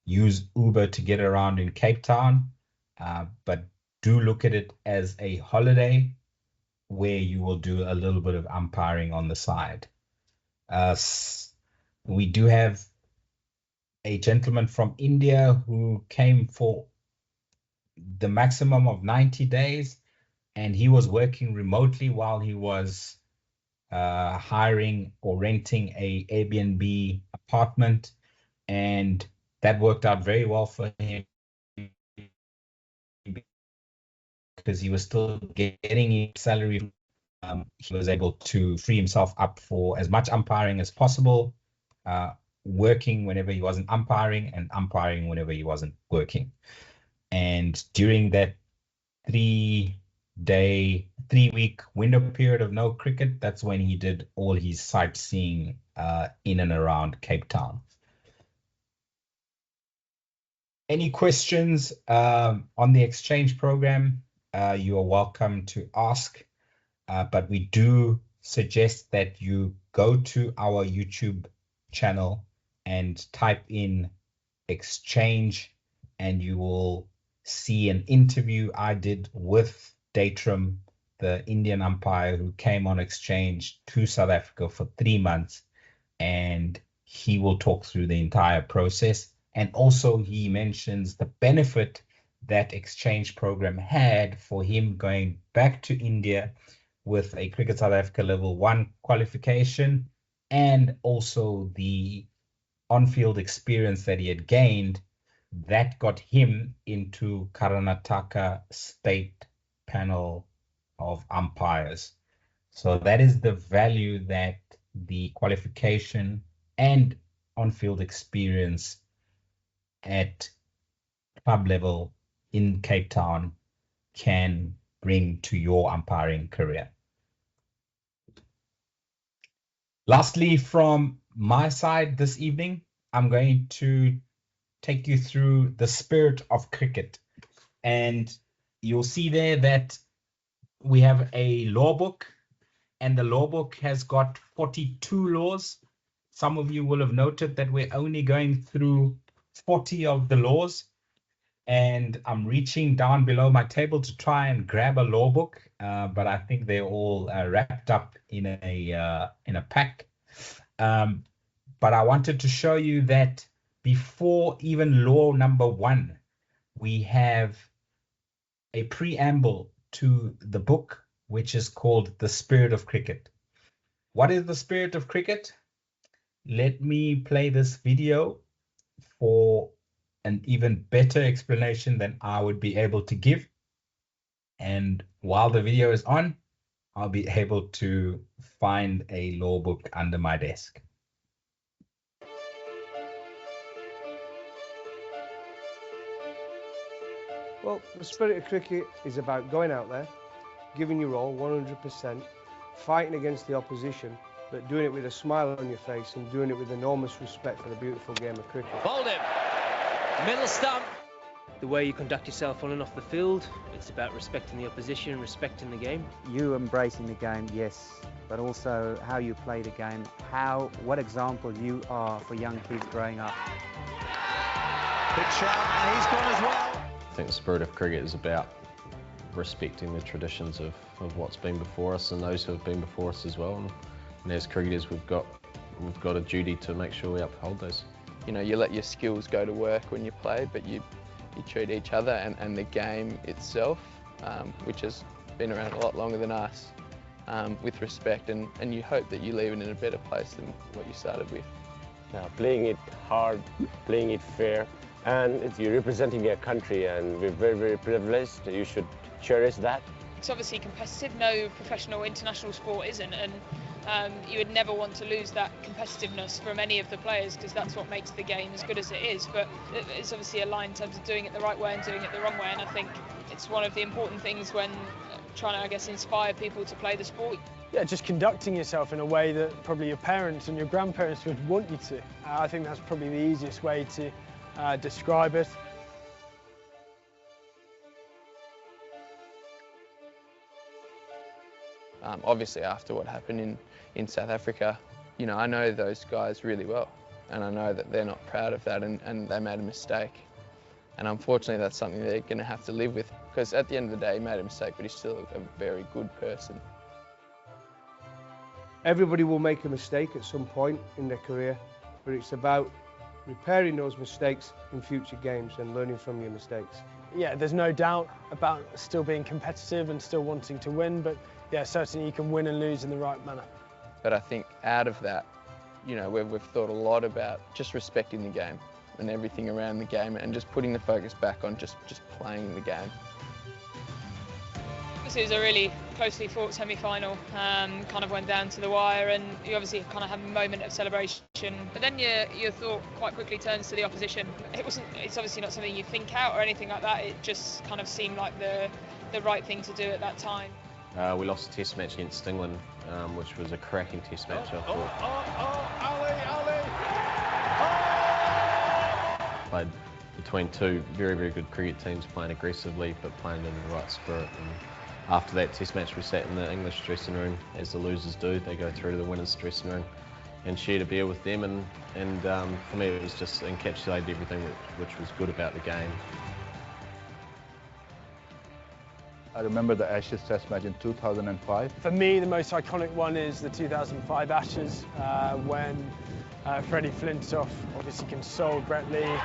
use Uber to get around in Cape Town, but do look at it as a holiday where you will do a little bit of umpiring on the side. We do have a gentleman from India who came for the maximum of 90 days, and he was working remotely while he was hiring or renting a Airbnb apartment, and that worked out very well for him because he was still getting his salary. He was able to free himself up for as much umpiring as possible, working whenever he wasn't umpiring and umpiring whenever he wasn't working. And during that 3-week window period of no cricket, that's when he did all his sightseeing in and around Cape Town. Any questions on the exchange program, you are welcome to ask, but we do suggest that you go to our YouTube channel and type in exchange, and you will see an interview I did with Datram, the Indian umpire who came on exchange to South Africa for 3 months, and he will talk through the entire process. And also he mentions the benefit that exchange program had for him going back to India with a Cricket South Africa level 1 qualification, and also the on-field experience that he had gained that got him into Karnataka State Panel of Umpires. So that is the value that the qualification and on-field experience at club level in Cape Town can bring to your umpiring career. Lastly, from my side this evening, I'm going to take you through the spirit of cricket. And you'll see there that we have a law book, and the law book has got 42 laws. Some of you will have noted that we're only going through 40 of the laws, and I'm reaching down below my table to try and grab a law book, but I think they're all wrapped up in a pack. But I wanted to show you that before even law number 1, we have a preamble to the book, which is called The Spirit of Cricket. What is the spirit of cricket? Let me play this video for an even better explanation than I would be able to give. And while the video is on, I'll be able to find a law book under my desk. Well, the spirit of cricket is about going out there, giving your all 100%, fighting against the opposition, but doing it with a smile on your face and doing it with enormous respect for the beautiful game of cricket. Bowled him. Middle stump. The way you conduct yourself on and off the field, it's about respecting the opposition, respecting the game. You embracing the game, yes, but also how you play the game, what example you are for young kids growing up. Big shot, and he's gone as well. I think the spirit of cricket is about respecting the traditions of what's been before us and those who have been before us as well. And as cricketers, we've got a duty to make sure we uphold those. You know, you let your skills go to work when you play, but you treat each other and the game itself, which has been around a lot longer than us, with respect, and you hope that you leave it in a better place than what you started with. Playing it hard, playing it fair, and you're representing your country, and we're very, very privileged. You should cherish that. It's obviously competitive. No professional international sport isn't, and you would never want to lose that competitiveness from any of the players, because that's what makes the game as good as it is. But it's obviously a line in terms of doing it the right way and doing it the wrong way, and I think it's one of the important things when trying to, I guess, inspire people to play the sport. Yeah, just conducting yourself in a way that probably your parents and your grandparents would want you to. I think that's probably the easiest way to describe it. Obviously, after what happened in South Africa, you know, I know those guys really well, and I know that they're not proud of that, and they made a mistake. And unfortunately, that's something they're going to have to live with, because at the end of the day, he made a mistake, but he's still a very good person. Everybody will make a mistake at some point in their career, but it's about repairing those mistakes in future games and learning from your mistakes. Yeah, there's no doubt about still being competitive and still wanting to win, but yeah, certainly you can win and lose in the right manner. But I think out of that, you know, we've thought a lot about just respecting the game and everything around the game, and just putting the focus back on just playing the game. It was a really closely fought semi-final, kind of went down to the wire, and you obviously kind of have a moment of celebration, but then your thought quite quickly turns to the opposition. It's obviously not something you think out or anything like that, it just kind of seemed like the right thing to do at that time. We lost a test match against England, which was a cracking test match, I thought. Played between two very, very good cricket teams, playing aggressively but playing in the right spirit. And after that test match, we sat in the English dressing room, as the losers do. They go through to the winners' dressing room and shared a beer with them. And for me, it was just encapsulated everything which was good about the game. I remember the Ashes Test match in 2005. For me, the most iconic one is the 2005 Ashes, when Freddie Flintoff obviously consoled Brett Lee.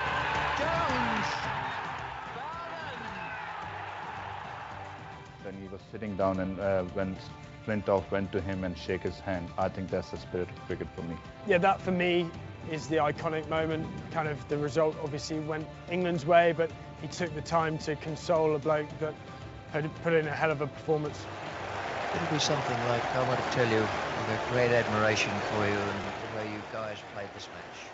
When he was sitting down and when Flintoff went to him and shake his hand, I think that's the spirit of cricket for me. Yeah, that for me is the iconic moment. Kind of the result obviously went England's way, but he took the time to console a bloke that had put in a hell of a performance. It'll be something like, I want to tell you, I've got great admiration for you and the way you guys played this match.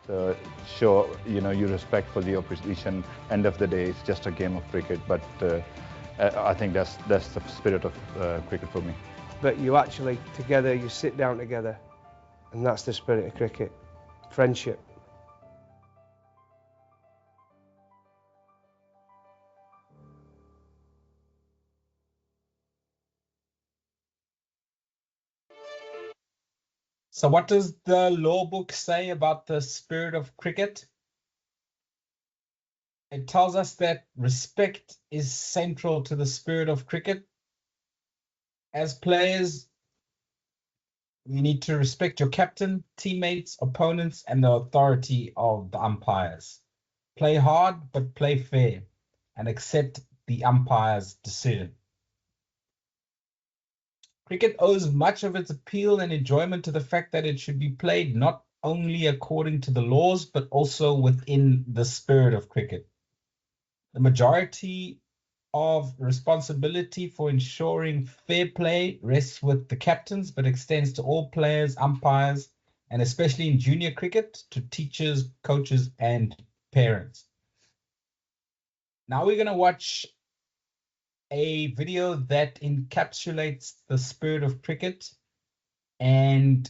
So, sure, you know, you respect for the opposition. End of the day, it's just a game of cricket, but I think that's the spirit of cricket for me. But you actually, together, you sit down together, and that's the spirit of cricket. Friendship. So what does the law book say about the spirit of cricket? It tells us that respect is central to the spirit of cricket. As players, you need to respect your captain, teammates, opponents, and the authority of the umpires. Play hard, but play fair, and accept the umpire's decision. Cricket owes much of its appeal and enjoyment to the fact that it should be played not only according to the laws, but also within the spirit of cricket. The majority of responsibility for ensuring fair play rests with the captains, but extends to all players, umpires, and especially in junior cricket, to teachers, coaches, and parents. Now we're going to watch a video that encapsulates the spirit of cricket and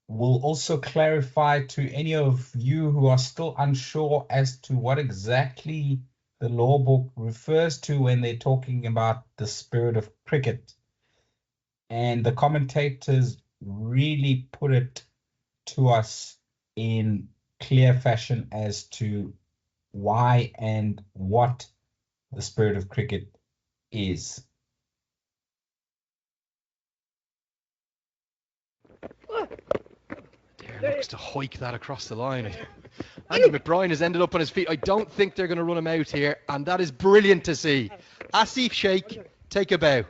will also clarify to any of you who are still unsure as to what exactly the law book refers to when they're talking about the spirit of cricket. And the commentators really put it to us in clear fashion as to why and what the spirit of cricket is. Dare looks to hike that across the line. Andy McBride has ended up on his feet. I don't think they're going to run him out here, and that is brilliant to see. Asif Sheikh, take a bow.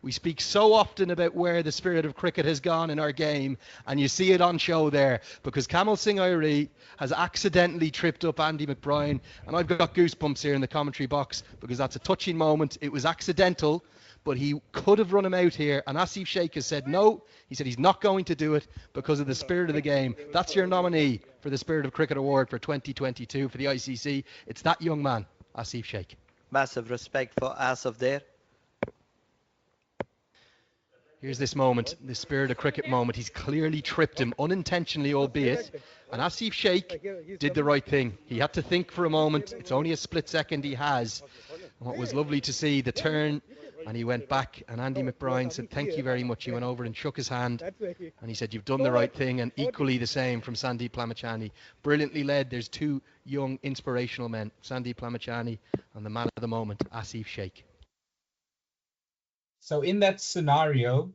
We speak so often about where the spirit of cricket has gone in our game, and you see it on show there, because Kamal Singh Irie has accidentally tripped up Andy McBride, and I've got goosebumps here in the commentary box, because that's a touching moment. It was accidental, but he could have run him out here, and Asif Sheikh has said no. He said he's not going to do it because of the spirit of the game. That's your nominee for the Spirit of Cricket Award for 2022 for the ICC. It's that young man, Asif Sheikh. Massive respect for Asif there. Here's this moment, the spirit of cricket moment. He's clearly tripped him, unintentionally albeit. And Asif Sheikh did the right thing. He had to think for a moment. It's only a split second he has. And what was lovely to see, the turn, and he went back, and Andy McBride said, thank you very much. He went over and shook his hand, and he said, you've done the right thing, and equally the same from Sandeep Lamachani. Brilliantly led. There's two young, inspirational men, Sandeep Lamachani and the man of the moment, Asif Sheikh. So in that scenario,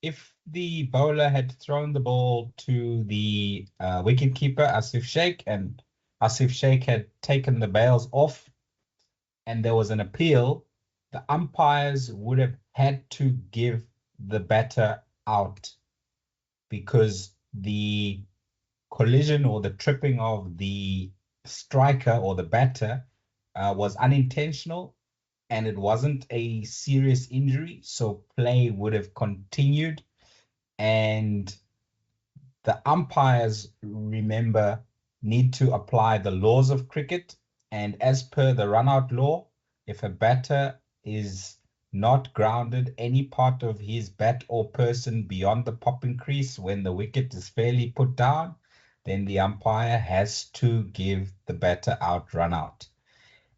if the bowler had thrown the ball to the wicketkeeper, Asif Sheikh, and Asif Sheikh had taken the bails off and there was an appeal, the umpires would have had to give the batter out because the collision or the tripping of the striker or the batter was unintentional, and it wasn't a serious injury, so play would have continued. And the umpires, remember, need to apply the laws of cricket. And as per the run-out law, if a batter is not grounded any part of his bat or person beyond the popping crease when the wicket is fairly put down, then the umpire has to give the batter out, run out.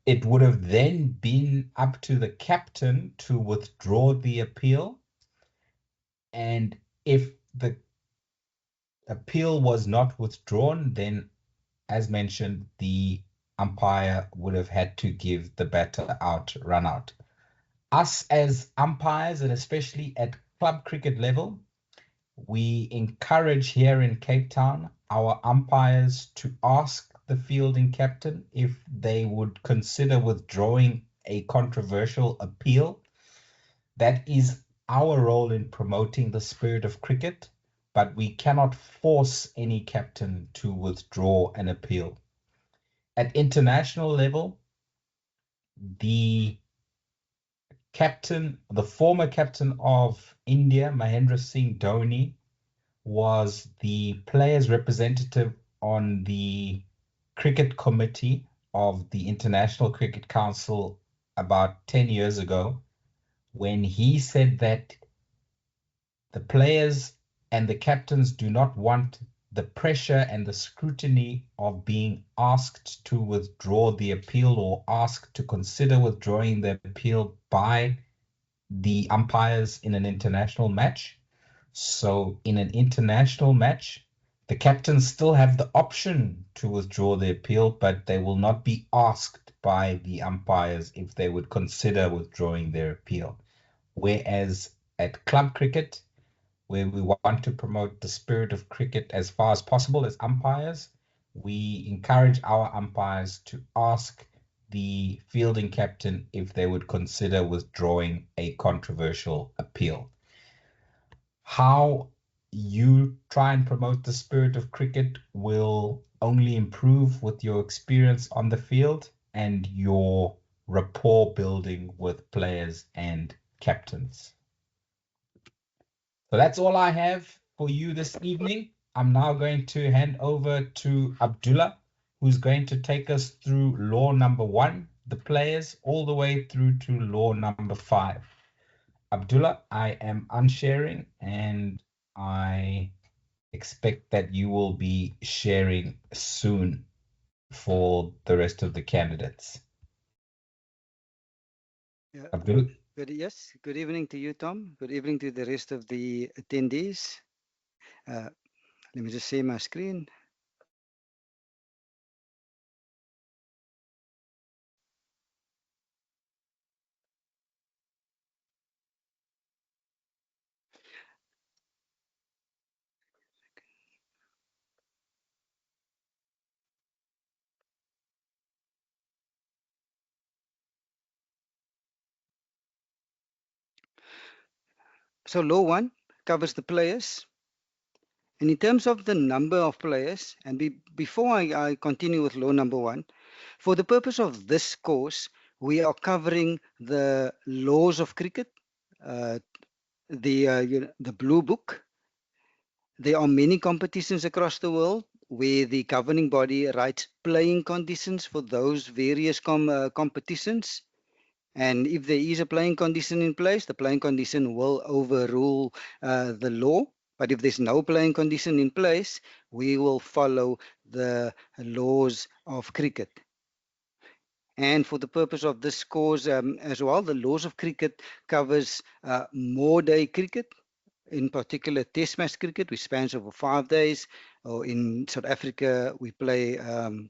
It would have then been up to the captain to withdraw the appeal. And if the appeal was not withdrawn, then, as mentioned, the umpire would have had to give the batter out, run out. Us as umpires, and especially at club cricket level, we encourage here in Cape Town our umpires to ask the fielding captain if they would consider withdrawing a controversial appeal. That is our role in promoting the spirit of cricket, but we cannot force any captain to withdraw an appeal. At international level, the captain, the former captain of India, Mahendra Singh Dhoni, was the players' representative on the cricket committee of the International Cricket Council about 10 years ago, when he said that the players and the captains do not want the pressure and the scrutiny of being asked to withdraw the appeal or asked to consider withdrawing the appeal by the umpires in an international match. So in an international match, The captains still have the option to withdraw the appeal, but they will not be asked by the umpires if they would consider withdrawing their appeal. Whereas at club cricket, where we want to promote the spirit of cricket as far as possible as umpires, we encourage our umpires to ask the fielding captain if they would consider withdrawing a controversial appeal. How you try and promote the spirit of cricket will only improve with your experience on the field and your rapport building with players and captains. So that's all I have for you this evening. I'm now going to hand over to Abdullah, who's going to take us through law number 1, the players, all the way through to law number 5. Abdullah, I am unsharing and I expect that you will be sharing soon for the rest of the candidates. Yeah. Abdullah? Yes, good evening to you, Tom. Good evening to the rest of the attendees. Let me just share my screen. So law 1 covers the players. And in terms of the number of players, and before I continue with law number 1, for the purpose of this course, we are covering the laws of cricket, the blue book. There are many competitions across the world where the governing body writes playing conditions for those various competitions. And if there is a playing condition in place, the playing condition will overrule the law. But if there's no playing condition in place, we will follow the laws of cricket. And for the purpose of this course as well, the laws of cricket covers more day cricket, in particular test match cricket, which spans over 5 days. Or in South Africa, we play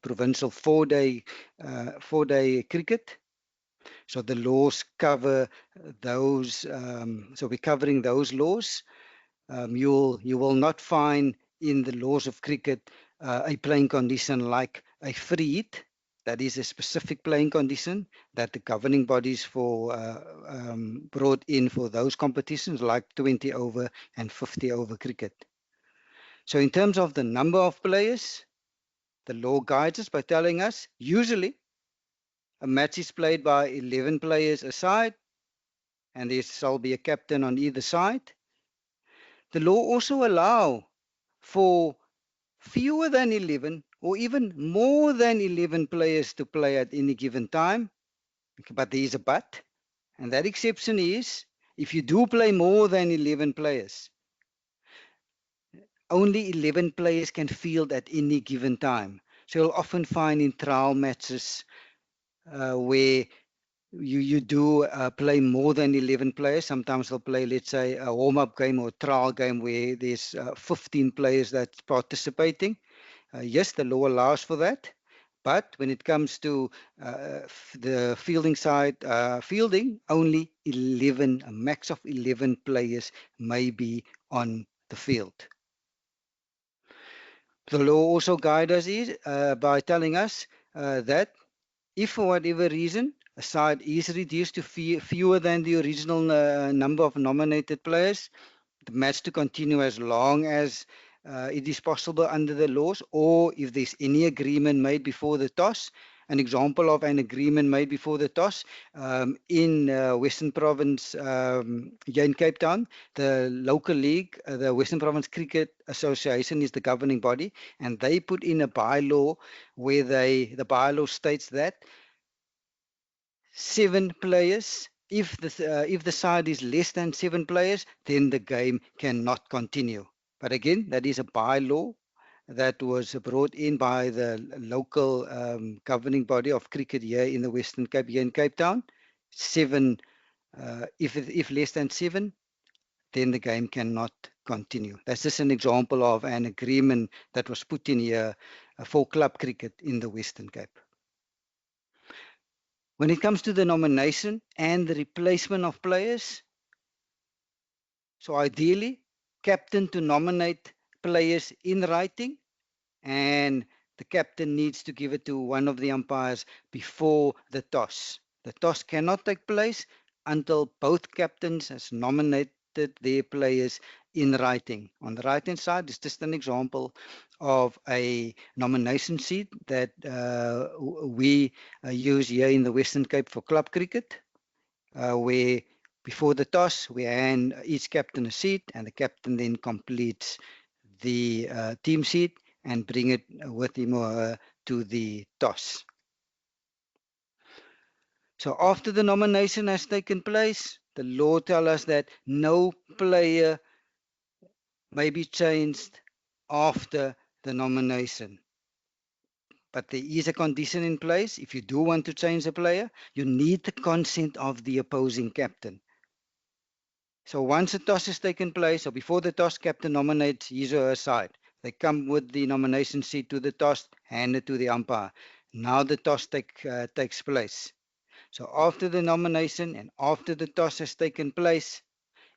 provincial 4-day cricket. So the laws cover those. So we're covering those laws. You will not find in the laws of cricket a playing condition like a free hit. That is a specific playing condition that the governing bodies brought in for those competitions, like 20 over and 50 over cricket. So in terms of the number of players, the law guides us by telling us usually a match is played by 11 players a side, and there shall be a captain on either side. The law also allows for fewer than 11 or even more than 11 players to play at any given time, but there is a but, and that exception is if you do play more than 11 players, only 11 players can field at any given time. So you'll often find in trial matches where you do play more than 11 players. Sometimes they'll play, let's say, a warm-up game or a trial game where there's 15 players that's participating. Yes, the law allows for that. But when it comes to the fielding side, only 11, a max of 11 players may be on the field. The law also guides us by telling us that if for whatever reason a side is reduced to fewer than the original number of nominated players, the match to continue as long as it is possible under the laws, or if there's any agreement made before the toss. An example of an agreement made before the toss in Western Province, here in Cape Town, the local league, the Western Province Cricket Association is the governing body, and they put in a bylaw where the bylaw states that 7 players, if the side is less than 7 players, then the game cannot continue. But again, that is a bylaw that was brought in by the local governing body of cricket here in the Western Cape, here in Cape Town. 7, if less than 7, then the game cannot continue. That's just an example of an agreement that was put in here for club cricket in the Western Cape. When it comes to the nomination and the replacement of players, so ideally, captain to nominate players in writing, and the captain needs to give it to one of the umpires before the toss. The toss cannot take place until both captains has nominated their players in writing. On the right-hand side is just an example of a nomination sheet that we use here in the Western Cape for club cricket, where before the toss we hand each captain a sheet, and the captain then completes the team sheet and bring it with him or her to the toss. So after the nomination has taken place, the law tells us that no player may be changed after the nomination. But there is a condition in place. If you do want to change a player, you need the consent of the opposing captain. So once a toss has taken place, or before the toss, captain nominates his or her side. They come with the nomination sheet to the toss, hand it to the umpire. Now the toss takes place. So after the nomination and after the toss has taken place,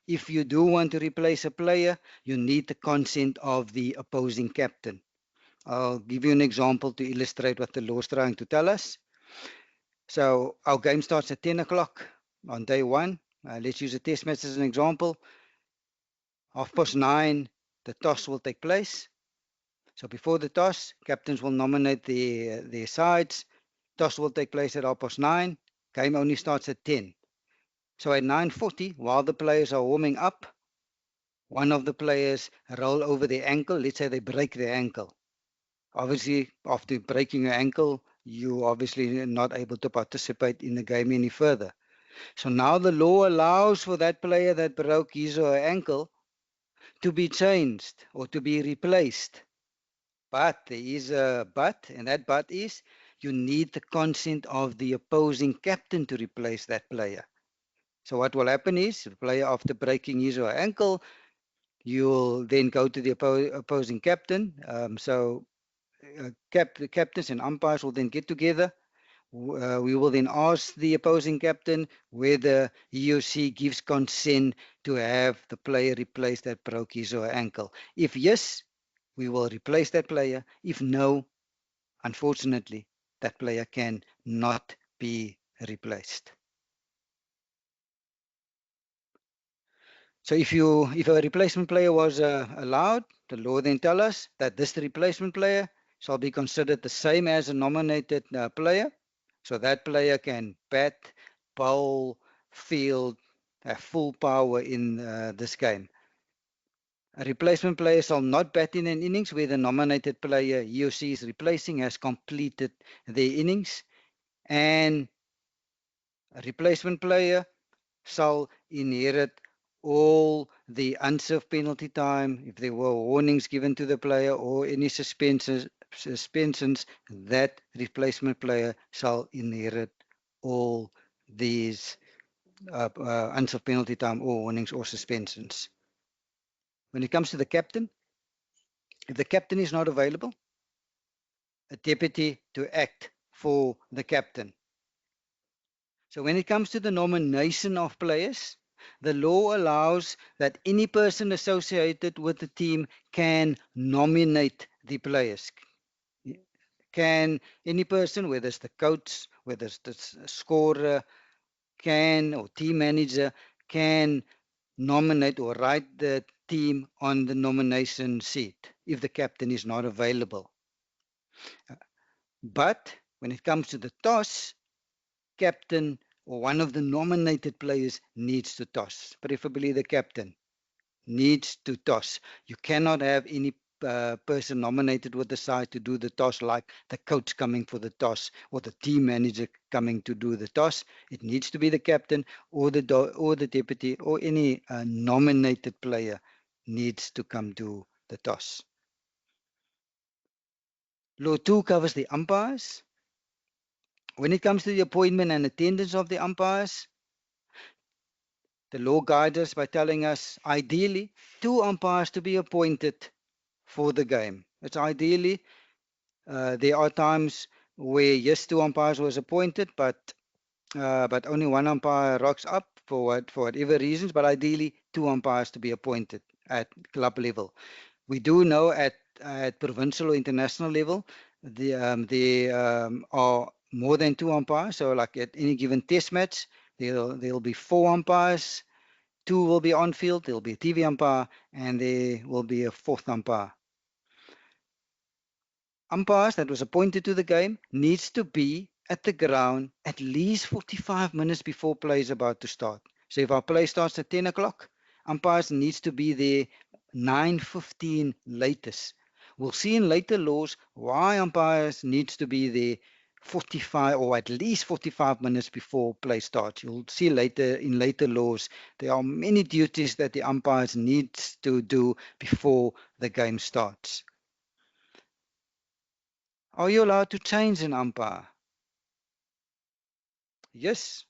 if you do want to replace a player, you need the consent of the opposing captain. I'll give you an example to illustrate what the law is trying to tell us. So our game starts at 10 o'clock on day one. Let's use a test match as an example. 9:30, the toss will take place. So before the toss, captains will nominate their sides. Toss will take place at 9:30. Game only starts at 10. So at 9:40, while the players are warming up, one of the players roll over their ankle. Let's say they break their ankle. Obviously, after breaking your ankle, you obviously not able to participate in the game any further. So now the law allows for that player that broke his or her ankle to be changed or to be replaced. But there is a but, and that but is you need the consent of the opposing captain to replace that player. So what will happen is the player, after breaking his or her ankle, you'll then go to the opposing captain. Captains and umpires will then get together. We will then ask the opposing captain whether he or she gives consent to have the player replace that broke his or her ankle. If yes, we will replace that player. If no, unfortunately, that player can not be replaced. So if a replacement player was allowed, the law then tells us that this replacement player shall be considered the same as a nominated player. So that player can bat, bowl, field, have full power in this game. A replacement player shall not bat in an innings where the nominated player he or she is replacing has completed their innings, and a replacement player shall inherit all the unserved penalty time if there were warnings given to the player or any suspensions, that replacement player shall inherit all these unserved penalty time or warnings or suspensions. When it comes to the captain, if the captain is not available, a deputy to act for the captain. So when it comes to the nomination of players, the law allows that any person associated with the team can nominate the players. Can any person, whether it's the coach, whether it's the scorer, or team manager, can nominate or write the team on the nomination sheet if the captain is not available. But when it comes to the toss, captain or one of the nominated players needs to toss, preferably the captain needs to toss. You cannot have any person nominated with the side to do the toss, like the coach coming for the toss or the team manager coming to do the toss. It needs to be the captain or the deputy or any nominated player needs to come do the toss. Law 2 covers the umpires. When it comes to the appointment and attendance of the umpires, The law guides us by telling us, ideally, 2 umpires to be appointed for the game. It's ideally, there are times where, yes, 2 umpires was appointed, but only 1 umpire rocks up for whatever reasons, but ideally 2 umpires to be appointed at club level. We do know at provincial or international level, there are more than 2 umpires. So like at any given test match, there'll be 4 umpires, 2 will be on field, there'll be a TV umpire, and there will be a 4th umpire. Umpires that was appointed to the game needs to be at the ground at least 45 minutes before play is about to start. So if our play starts at 10 o'clock, umpires needs to be there 9:15 latest. We'll see in later laws why umpires needs to be there 45 or at least 45 minutes before play starts. You'll see later in later laws there are many duties that the umpires needs to do before the game starts. Are you allowed to change an umpire? Yes,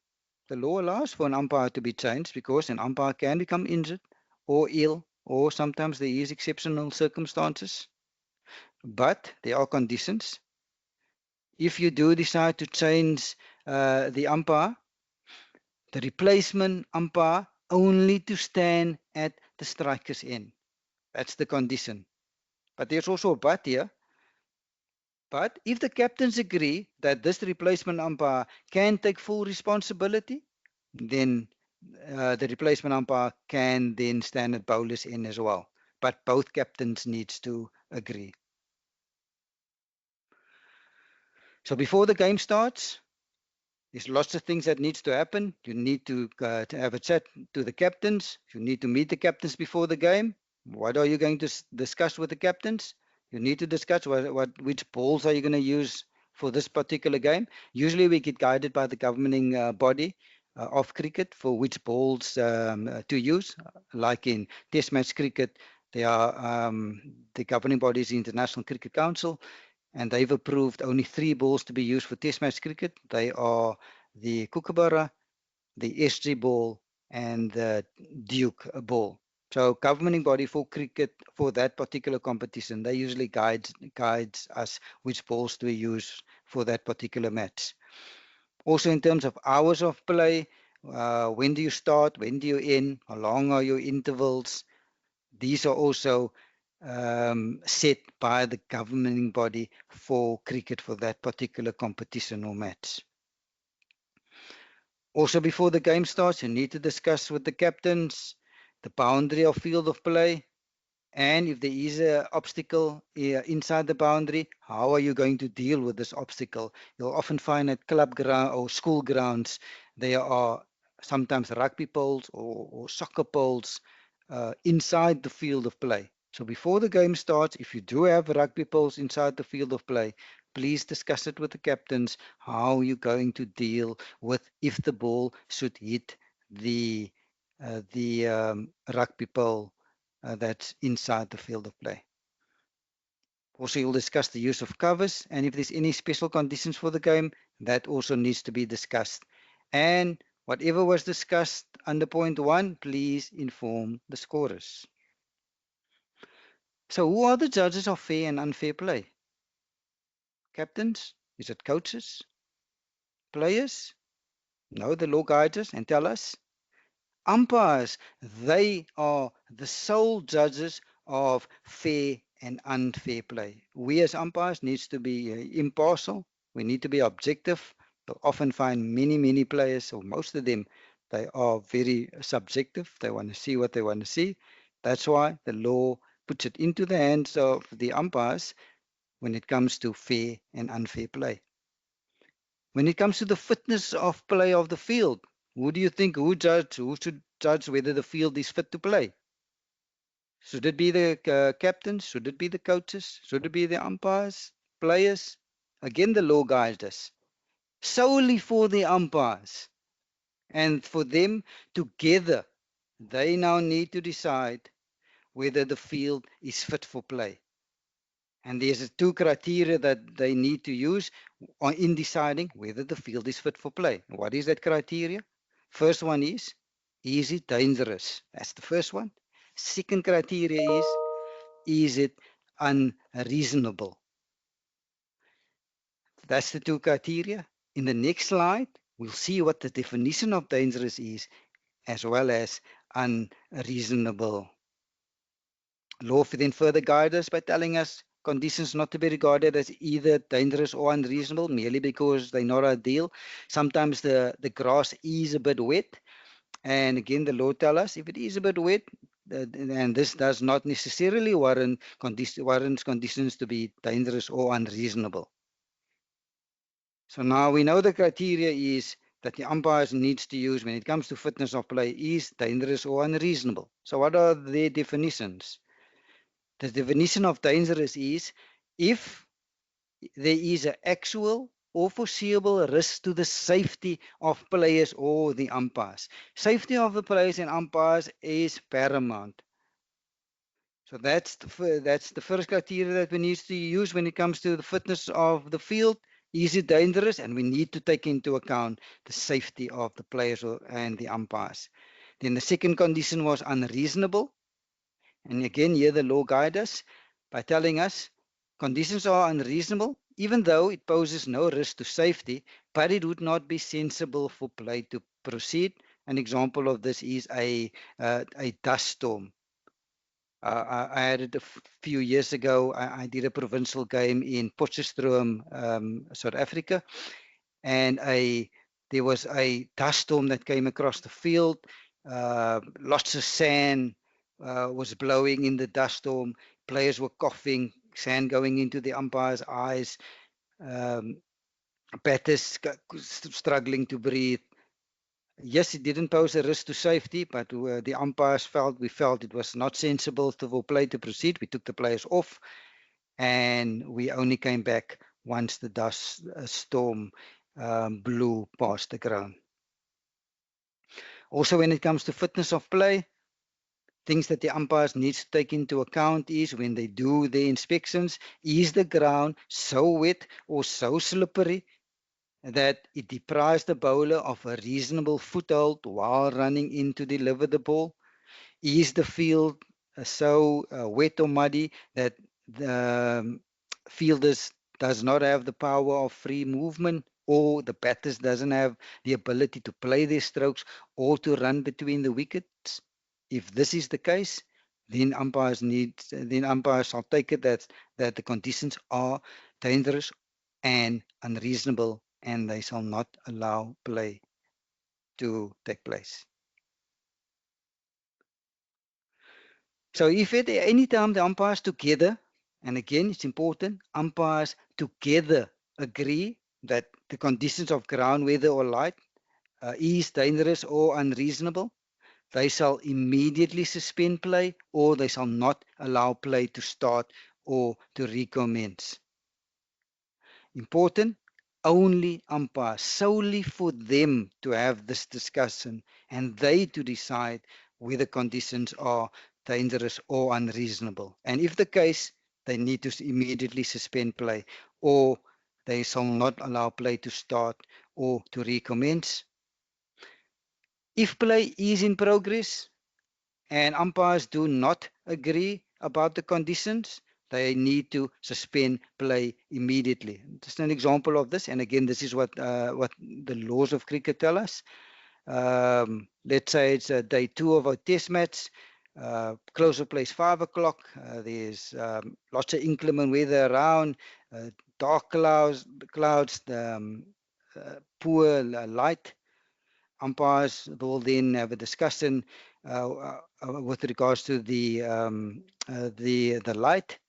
the law allows for an umpire to be changed because an umpire can become injured or ill, or sometimes there is exceptional circumstances. But there are conditions. If you do decide to change the umpire, the replacement umpire only to stand at the striker's end. That's the condition. But there's also a but here. But if the captains agree that this replacement umpire can take full responsibility, then the replacement umpire can then stand at bowler's end as well. But both captains needs to agree. So before the game starts, there's lots of things that needs to happen. You need to have a chat to the captains. You need to meet the captains before the game. What are you going to discuss with the captains? You need to discuss which balls are you going to use for this particular game. Usually we get guided by the governing body of cricket for which balls to use. Like in Test match cricket, there are the governing body is the International Cricket Council, and they've approved only 3 balls to be used for Test match cricket. They are the Kookaburra, the SG ball, and the Duke ball. So governing body for cricket for that particular competition, they usually guides us which balls to use for that particular match. Also in terms of hours of play, when do you start, when do you end, how long are your intervals? These are also set by the governing body for cricket for that particular competition or match. Also before the game starts, you need to discuss with the captains the boundary of field of play, and if there is an obstacle inside the boundary, how are you going to deal with this obstacle? You'll often find at club ground or school grounds there are sometimes rugby poles or soccer poles inside the field of play. So before the game starts, if you do have rugby poles inside the field of play, please discuss it with the captains how you're going to deal with if the ball should hit the rugby pole that's inside the field of play. Also, you'll discuss the use of covers, and if there's any special conditions for the game, that also needs to be discussed. And whatever was discussed under point 1, please inform the scorers. So who are the judges of fair and unfair play? Captains? Is it coaches? Players? No, the law guides us and tell us. Umpires, they are the sole judges of fair and unfair play. We as umpires needs to be impartial. We need to be objective. You'll often find many players, or most of them, they are very subjective. They want to see what they want to see. That's why the law puts it into the hands of the umpires when it comes to fair and unfair play. When it comes to the fitness of play of the field, who do you think who should judge whether the field is fit to play? Should it be the captains? Should it be the coaches? Should it be the umpires, players? Again, the law guides us solely for the umpires, and for them together, they now need to decide whether the field is fit for play. And there's 2 criteria that they need to use in deciding whether the field is fit for play. What is that criteria? First one is Is it dangerous? That's the first one. Second criteria is it unreasonable? That's the two criteria. In the next slide, we'll see what the definition of dangerous is, as well as unreasonable. Law then further guides us by telling us conditions not to be regarded as either dangerous or unreasonable merely because they're not ideal. Sometimes the grass is a bit wet, and again the law tells us if it is a bit wet, and this does not necessarily warrants conditions to be dangerous or unreasonable. So now we know the criteria is that the umpires needs to use when it comes to fitness of play is dangerous or unreasonable. So what are their definitions? The definition of dangerous is if there is an actual or foreseeable risk to the safety of players or the umpires. Safety of the players and umpires is paramount. So that's the first criteria that we need to use when it comes to the fitness of the field. Is it dangerous? And we need to take into account the safety of the players and the umpires. Then the second condition was unreasonable. And again, here the law guides us by telling us conditions are unreasonable, even though it poses no risk to safety, but it would not be sensible for play to proceed. An example of this is a dust storm. I had it a few years ago. I did a provincial game in Potchefstroom, South Africa, and there was a dust storm that came across the field. Lots of sand was blowing in the dust storm. Players were coughing, sand going into the umpire's eyes. Batters struggling to breathe. Yes, it didn't pose a risk to safety, but the umpires we felt it was not sensible for play to proceed. We took the players off, and we only came back once the dust storm blew past the ground. Also, when it comes to fitness of play, things that the umpires need to take into account is when they do their inspections, is the ground so wet or so slippery that it deprives the bowler of a reasonable foothold while running in to deliver the ball? Is the field so wet or muddy that the fielders does not have the power of free movement, or the batters doesn't have the ability to play their strokes or to run between the wickets? If this is the case, then umpires shall take it that the conditions are dangerous and unreasonable, and they shall not allow play to take place. So if at any time the umpires together, and again it's important, umpires together agree that the conditions of ground, weather or light is dangerous or unreasonable, they shall immediately suspend play, or they shall not allow play to start or to recommence. Important, only umpires, solely for them to have this discussion and they to decide whether conditions are dangerous or unreasonable. And if the case, they need to immediately suspend play, or they shall not allow play to start or to recommence. If play is in progress and umpires do not agree about the conditions, they need to suspend play immediately. Just an example of this, and again, this is what the laws of cricket tell us. Let's say it's day 2 of our test match. Close of play is 5 o'clock. There's lots of inclement weather around, dark clouds, poor light. Umpires will then have a discussion with regards to the light.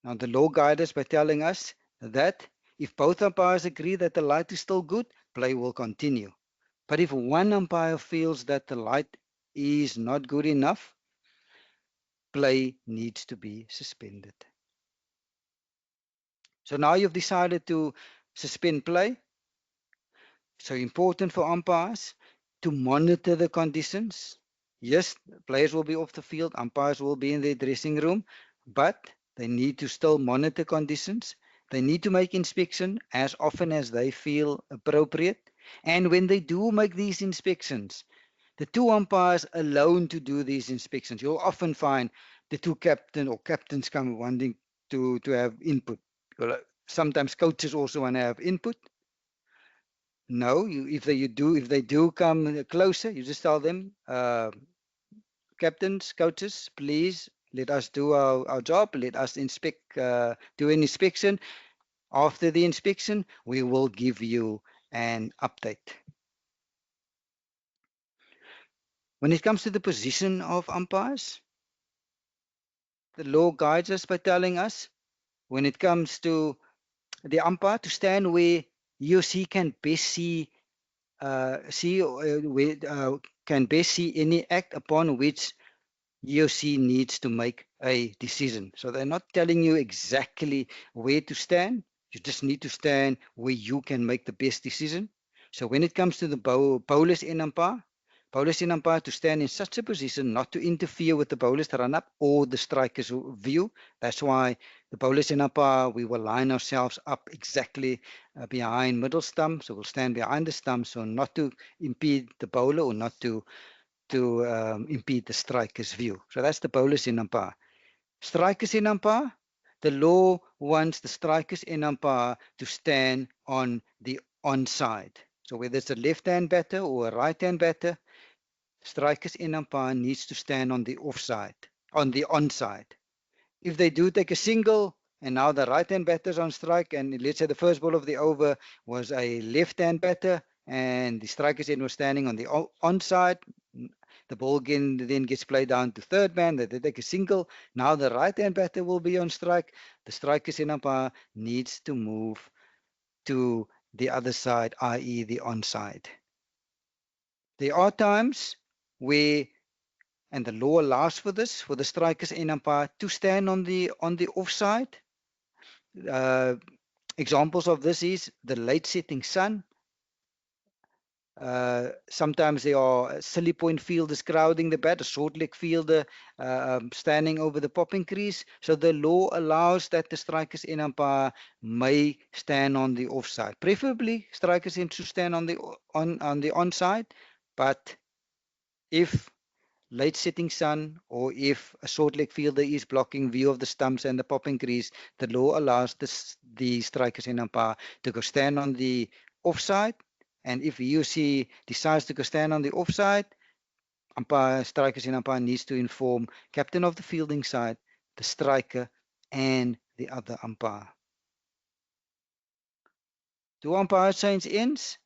Now the law guides us by telling us that if both umpires agree that the light is still good, play will continue. But if one umpire feels that the light is not good enough, play needs to be suspended. So now you've decided to suspend play. So important for umpires to monitor the conditions. Yes, players will be off the field, umpires will be in their dressing room, but they need to still monitor conditions. They need to make inspection as often as they feel appropriate. And when they do make these inspections, the 2 umpires alone to do these inspections. You'll often find the 2 captain or captains come wanting to have input. Sometimes coaches also want to have input. No, if they do come closer, you just tell them, captains, coaches, please let us do our job. Let us do an inspection. After the inspection, we will give you an update. When it comes to the position of umpires, the law guides us by telling us when it comes to the umpire to stand where he or she can best see can best see any act upon which he or she needs to make a decision. So they're not telling you exactly where to stand. You just need to stand where you can make the best decision. So when it comes to the bowler's end umpire, to stand in such a position not to interfere with the bowler's run-up or the striker's view. That's why the bowler's end umpire, we will line ourselves up exactly behind middle stump. So we'll stand behind the stump, so not to impede the bowler or not to impede the striker's view. So that's the bowler's end umpire. Striker's end umpire, the law wants the striker's end umpire to stand on the onside. So whether it's a left-hand batter or a right-hand batter, striker's end umpire needs to stand on the offside, on the onside. If they do take a single and now the right-hand batter's on strike, and let's say the first ball of the over was a left-hand batter and the striker's end was standing on the onside, the ball then gets played down to third man. They take a single. Now the right-hand batter will be on strike. The striker's end umpire needs to move to the other side, i.e. the onside. There are times where, and the law allows for this, for the striker's end umpire to stand on the offside. Examples of this is the late setting sun. Sometimes there are silly point fielders crowding the bat, a short leg fielder standing over the popping crease. So the law allows that the striker's end umpire may stand on the offside. Preferably, strikers end to stand on the onside, but if late setting sun or if a short leg fielder is blocking view of the stumps and the popping crease, the law allows the striker's end umpire to go stand on the offside. And if he or she decides to go stand on the offside, striker's end umpire needs to inform captain of the fielding side, the striker, and the other umpire. Do umpires change ends?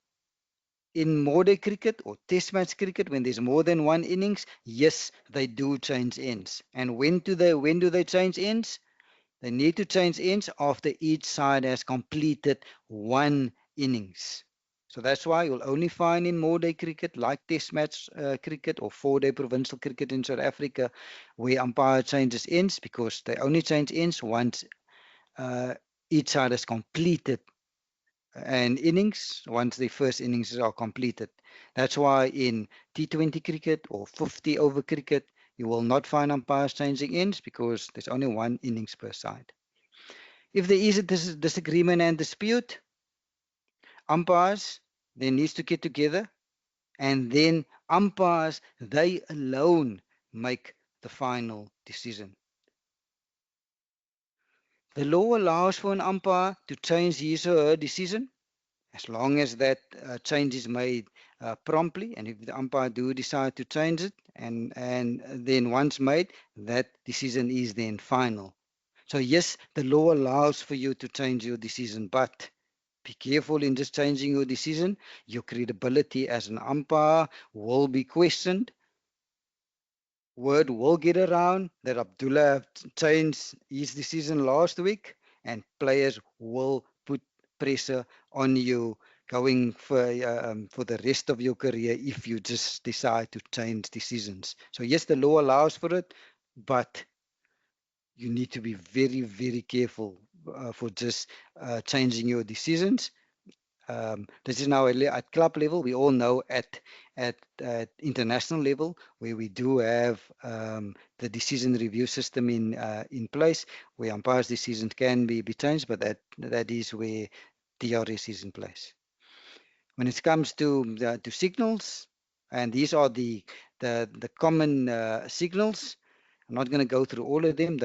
In modern cricket or test match cricket, when there's more than one innings, yes, they do change ends. And when do they change ends? They need to change ends after each side has completed one innings. So that's why you'll only find in more-day cricket, like test match cricket or 4-day provincial cricket in South Africa, where umpire changes ends, because they only change ends once each side has completed an innings, once the first innings are completed. That's why in T20 cricket or 50 over cricket, you will not find umpires changing ends, because there's only one innings per side. If there is a disagreement and dispute, umpires, they need to get together, and then umpires, they alone make the final decision. The law allows for an umpire to change his or her decision, as long as that change is made promptly, and if the umpire do decide to change it, and then once made, that decision is then final. So yes, the law allows for you to change your decision, but be careful in just changing your decision. Your credibility as an umpire will be questioned. Word will get around that Abdullah changed his decision last week, and players will put pressure on you going for the rest of your career if you just decide to change decisions. So yes, the law allows for it, but you need to be very, very careful for just changing your decisions. This is now at club level. We all know at international level, where we do have the decision review system in place, where umpires' decisions can be changed, but that is where DRS is in place. When it comes to signals, and these are the common signals. I'm not going to go through all of them.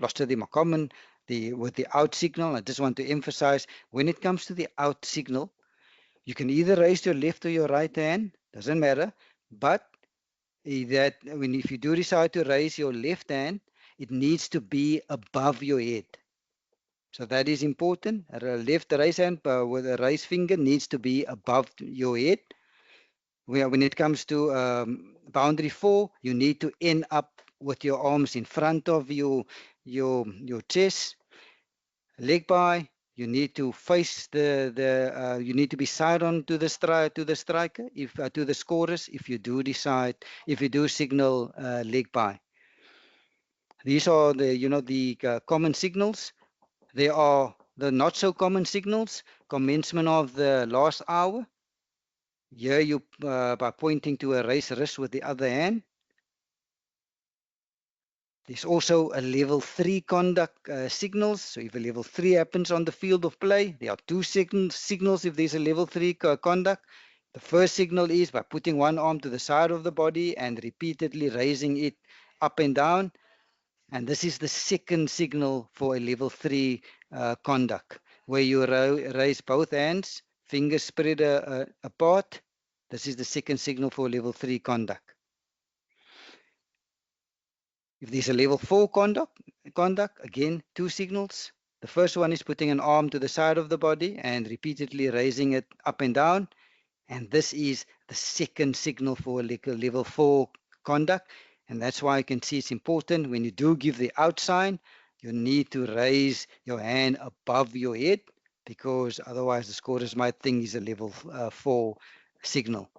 Lots of them are common. With the out signal, I just want to emphasize, when it comes to the out signal, you can either raise your left or your right hand, doesn't matter, but if you do decide to raise your left hand, it needs to be above your head. So that is important. A left raise hand with a raised finger needs to be above your head. When it comes to boundary 4, you need to end up with your arms in front of your chest. Leg by, you need to face you need to be side on to the striker, to the scorers, if you do signal leg by. These are the common signals. There are the not so common signals. Commencement of the last hour. Here you by pointing to a raised wrist with the other hand. There's also a level 3 conduct signals. So if a level 3 happens on the field of play, there are 2 signals if there's a level 3 conduct. The first signal is by putting one arm to the side of the body and repeatedly raising it up and down. And this is the second signal for a level 3 conduct, where you raise both hands, fingers spread apart. This is the second signal for level 3 conduct. If there's a level 4 conduct, again, 2 signals. The first one is putting an arm to the side of the body and repeatedly raising it up and down. And this is the second signal for a level 4 conduct. And that's why you can see it's important when you do give the out sign, you need to raise your hand above your head, because otherwise the scorers might think it's a level 4 signal.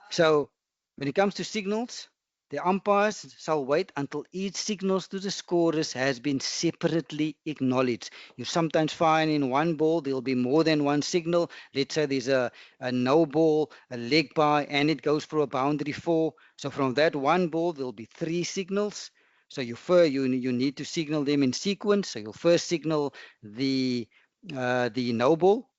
So when it comes to signals, the umpires shall wait until each signal to the scorers has been separately acknowledged. You sometimes find in one ball there will be more than one signal. Let's say there's a no ball, a leg by, and it goes for a boundary 4. So from that one ball there will be 3 signals. So you need to signal them in sequence. So you'll first signal the no ball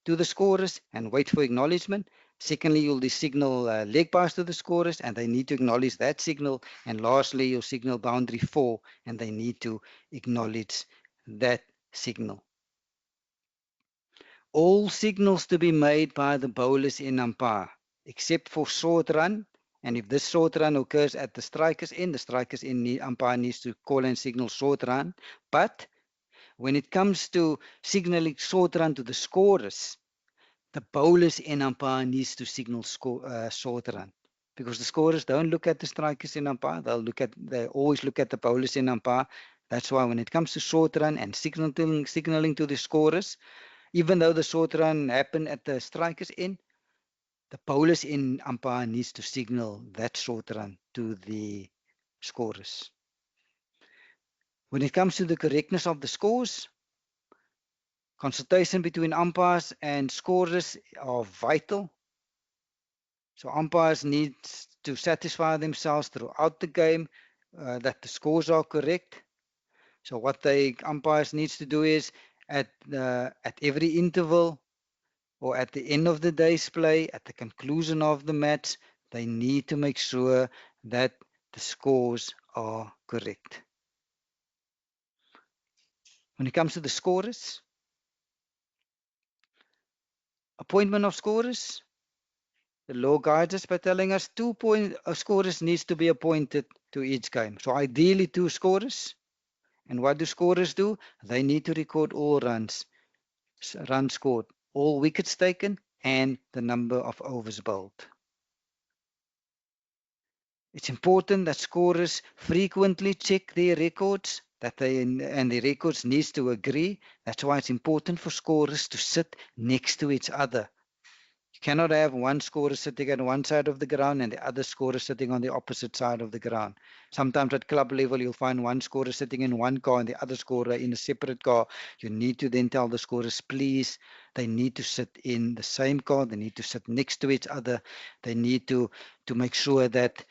to the scorers and wait for acknowledgement. Secondly, you'll signal leg pass to the scorers, and they need to acknowledge that signal. And lastly, you'll signal boundary 4, and they need to acknowledge that signal. All signals to be made by the bowlers in umpire, except for short run. And if this short run occurs at the striker's end, the umpire needs to call and signal short run. But when it comes to signaling short run to the scorers, the bowlers in umpire needs to signal short run, because the scorers don't look at the strikers in umpire. They always look at the bowlers in umpire. That's why when it comes to short run and signaling to the scorers, even though the short run happened at the strikers end, the bowlers in umpire needs to signal that short run to the scorers. When it comes to the correctness of the scores, consultation between umpires and scorers are vital. So umpires need to satisfy themselves throughout the game that the scores are correct. So what the umpires needs to do is at every interval or at the end of the day's play, at the conclusion of the match, they need to make sure that the scores are correct. When it comes to the scorers, appointment of scorers, the law guides us by telling us 2 scorers needs to be appointed to each game. So ideally 2 scorers. And what do scorers do? They need to record all runs scored, all wickets taken, and the number of overs bowled. It's important that scorers frequently check their records, and the records needs to agree. That's why it's important for scorers to sit next to each other. You cannot have one scorer sitting at one side of the ground and the other scorer sitting on the opposite side of the ground. Sometimes at club level, you'll find one scorer sitting in one car and the other scorer in a separate car. You need to then tell the scorers, please, they need to sit in the same car. They need to sit next to each other. They need to make sure that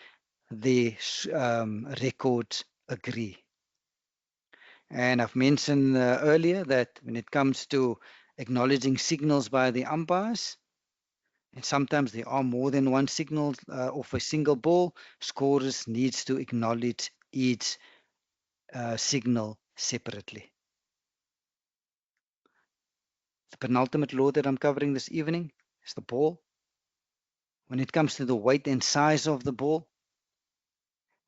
the records agree. And I've mentioned earlier that when it comes to acknowledging signals by the umpires. And sometimes there are more than one signal off a single ball. Scorers needs to acknowledge each signal separately. The penultimate law that I'm covering this evening is the ball. When it comes to the weight and size of the ball,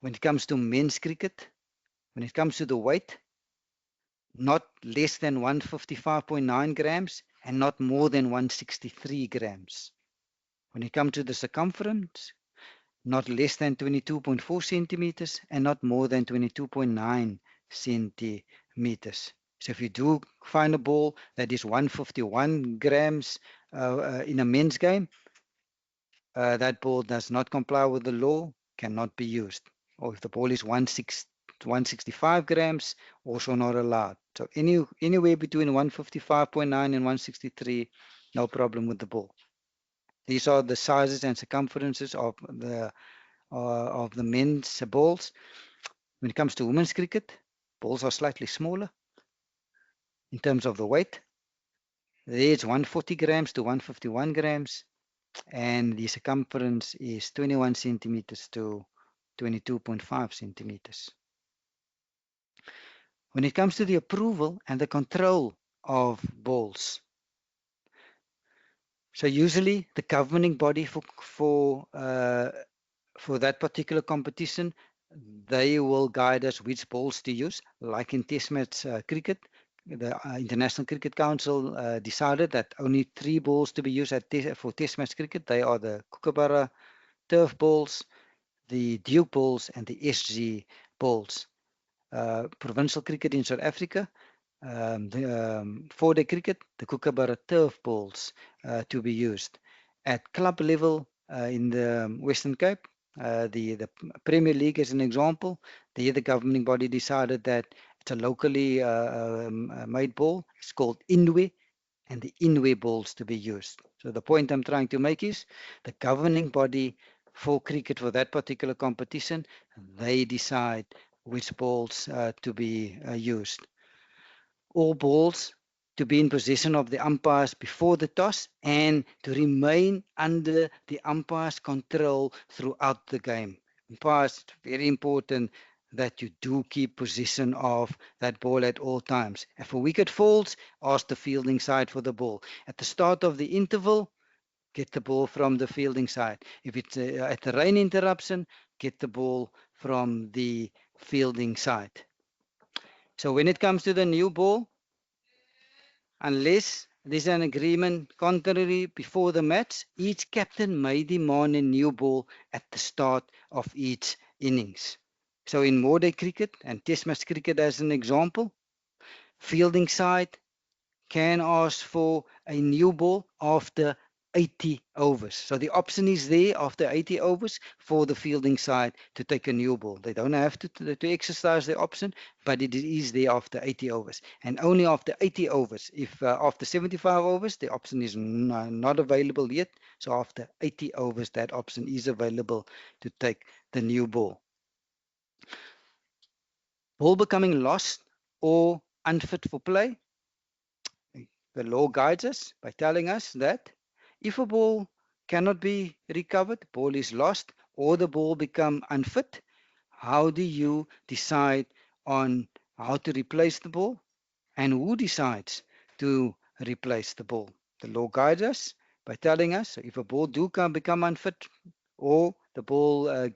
when it comes to men's cricket, when it comes to the weight, not less than 155.9 grams and not more than 163 grams. When it comes to the circumference, not less than 22.4 centimeters and not more than 22.9 centimeters. So if you do find a ball that is 151 grams in a men's game, that ball does not comply with the law, cannot be used. Or if the ball is 165 grams, also not allowed. So anywhere between 155.9 and 163, no problem with the ball. These are the sizes and circumferences of the men's balls. When it comes to women's cricket, balls are slightly smaller in terms of the weight. There it's 140 grams to 151 grams, and the circumference is 21 centimeters to 22.5 centimeters. When it comes to the approval and the control of balls, so usually the governing body for that particular competition, they will guide us which balls to use. Like in Test match cricket, the International Cricket Council decided that only 3 balls to be used for Test match cricket. They are the Kookaburra turf balls, the Duke balls, and the SG balls. Provincial cricket in South Africa, for the cricket, the Kookaburra turf balls to be used. At club level in the Western Cape, the Premier League as an example, the governing body decided that it's a locally made ball. It's called Inwe, and the Inwe balls to be used. So the point I'm trying to make is the governing body for cricket for that particular competition, they decide which balls to be used. All balls to be in possession of the umpires before the toss and to remain under the umpire's control throughout the game. Umpires, it's very important that you do keep possession of that ball at all times. If a wicket falls, ask the fielding side for the ball. At the start of the interval, get the ball from the fielding side. If it's at the rain interruption, get the ball from the fielding side. So when it comes to the new ball, unless there's an agreement contrary before the match, each captain may demand a new ball at the start of each innings. So in modern cricket and Test match cricket as an example, fielding side can ask for a new ball after 80 overs. So the option is there after 80 overs for the fielding side to take a new ball. They don't have to exercise the option, but it is there after 80 overs. And only after 80 overs. If after 75 overs, the option is not available yet. So after 80 overs, that option is available to take the new ball. Ball becoming lost or unfit for play. The law guides us by telling us that if a ball cannot be recovered, the ball is lost, or the ball become unfit, how do you decide on how to replace the ball? And who decides to replace the ball? The law guides us by telling us if a ball become unfit, or the ball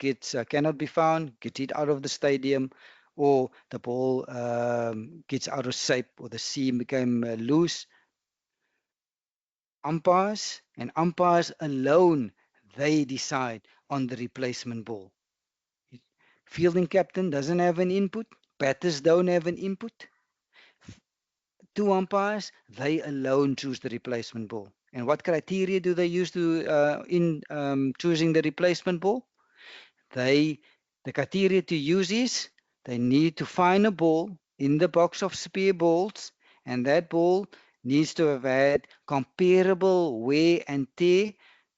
cannot be found, gets it out of the stadium, or the ball gets out of shape, or the seam became loose, umpires and umpires alone, they decide on the replacement ball. Fielding captain doesn't have an input. Batters don't have an input. 2 umpires, they alone choose the replacement ball. And what criteria do they use in choosing the replacement ball? The criteria to use is they need to find a ball in the box of spare balls, and that ball needs to have had comparable wear and tear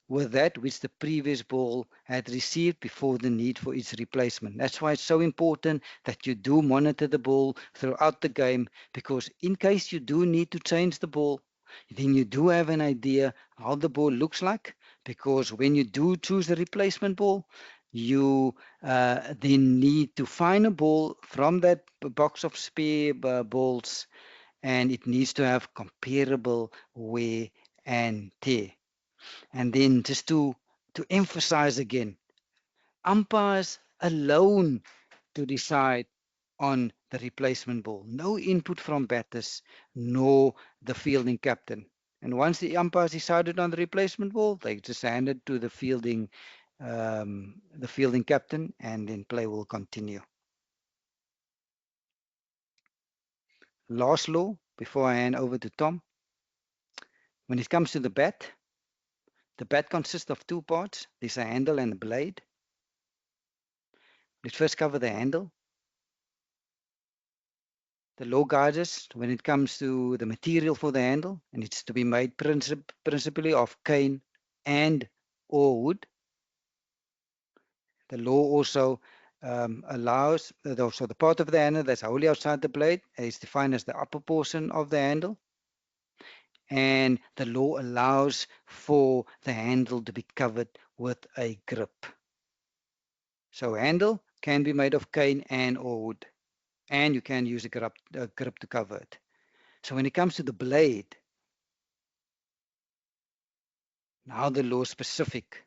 with that which the previous ball had received before the need for its replacement. That's why it's so important that you do monitor the ball throughout the game, because in case you do need to change the ball, then you do have an idea how the ball looks like, because when you do choose the replacement ball, you then need to find a ball from that box of spare balls, and it needs to have comparable wear and tear. And then just to emphasize again, umpires alone to decide on the replacement ball. No input from batters, nor the fielding captain. And once the umpires decided on the replacement ball, they just hand it to the fielding captain, and then play will continue. Last law before I hand over to Tom. When it comes to the bat consists of two parts. There's a handle and a blade. Let's first cover the handle. The law guides us when it comes to the material for the handle, and it's to be made principally of cane and or wood. The law also allows, so the part of the handle that's wholly outside the blade is defined as the upper portion of the handle. And the law allows for the handle to be covered with a grip. So handle can be made of cane and or wood, and you can use a grip to cover it. So when it comes to the blade, now the law specific,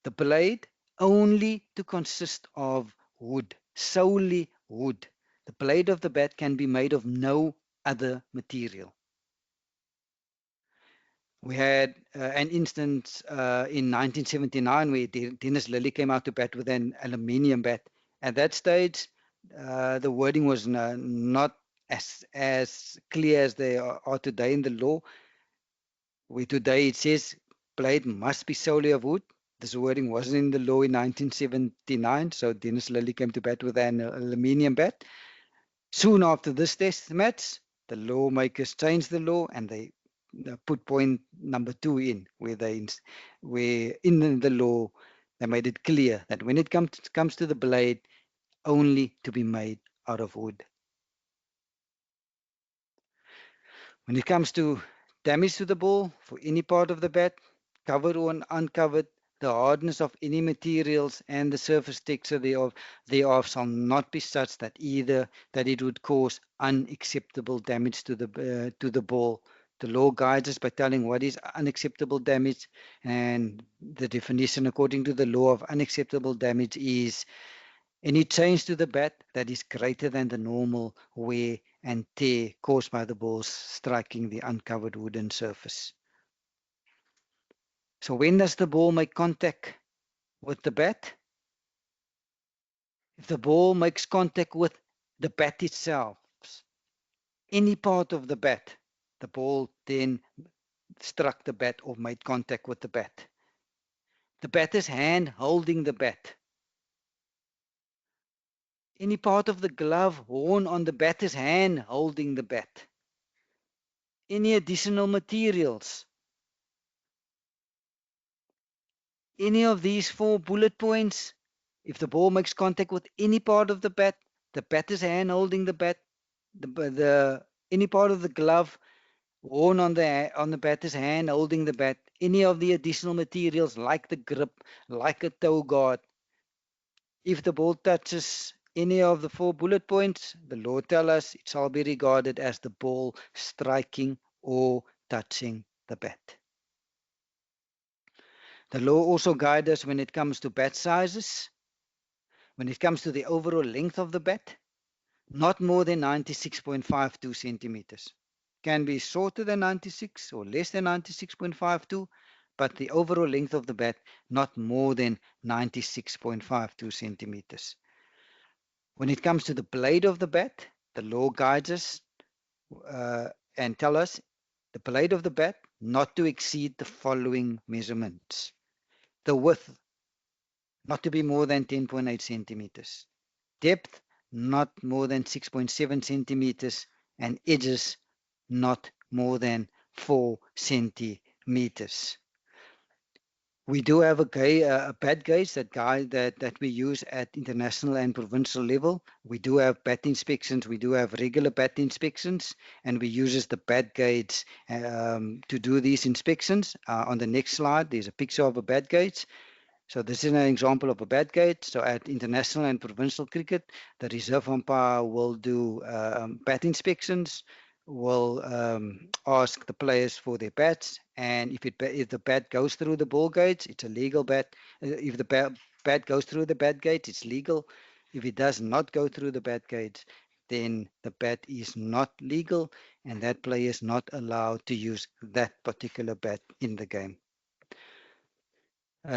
the blade only to consist of wood, solely wood. The blade of the bat can be made of no other material. We had an instance in 1979 where Dennis Lilly came out to bat with an aluminium bat. At that stage, the wording was not as clear as they are today in the law. Where today it says blade must be solely of wood. This wording wasn't in the law in 1979, so Dennis Lilly came to bat with an aluminium bat. Soon after this test match, the lawmakers changed the law and they put point number 2 in, where in the law they made it clear that when it comes to the blade, only to be made out of wood. When it comes to damage to the ball for any part of the bat, covered or uncovered, the hardness of any materials and the surface texture thereof shall not be such that it would cause unacceptable damage to the ball. The law guides us by telling what is unacceptable damage, and the definition according to the law of unacceptable damage is any change to the bat that is greater than the normal wear and tear caused by the balls striking the uncovered wooden surface. So when does the ball make contact with the bat? If the ball makes contact with the bat itself, any part of the bat, the ball then struck the bat or made contact with the bat. The batter's hand holding the bat. Any part of the glove worn on the batter's hand holding the bat. Any additional materials. Any of these 4 bullet points, if the ball makes contact with any part of the bat, the batter's hand holding the bat, any part of the glove worn on the batter's hand holding the bat, any of the additional materials like the grip, like a toe guard, if the ball touches any of the 4 bullet points, the law tells us it shall be regarded as the ball striking or touching the bat. The law also guides us when it comes to bat sizes. When it comes to the overall length of the bat, not more than 96.52 centimeters. Can be shorter than 96 or less than 96.52, but the overall length of the bat not more than 96.52 centimeters. When it comes to the blade of the bat, the law guides us and tell us the blade of the bat not to exceed the following measurements. The width not to be more than 10.8 centimeters. Depth not more than 6.7 centimeters, and edges not more than 4 centimeters. We do have a bat gauge that we use at international and provincial level. We do have bat inspections. We do have regular bat inspections, and we use the bat gauge to do these inspections. On the next slide, there's a picture of a bat gauge. So this is an example of a bat gauge. So at international and provincial cricket, the reserve umpire will do bat inspections, will ask the players for their bats, and if the bat goes through the ball gauge, it's a legal bat. If the bat goes through the bat gauge, it's legal. If it does not go through the bat gauge, then the bat is not legal, and that player is not allowed to use that particular bat in the game.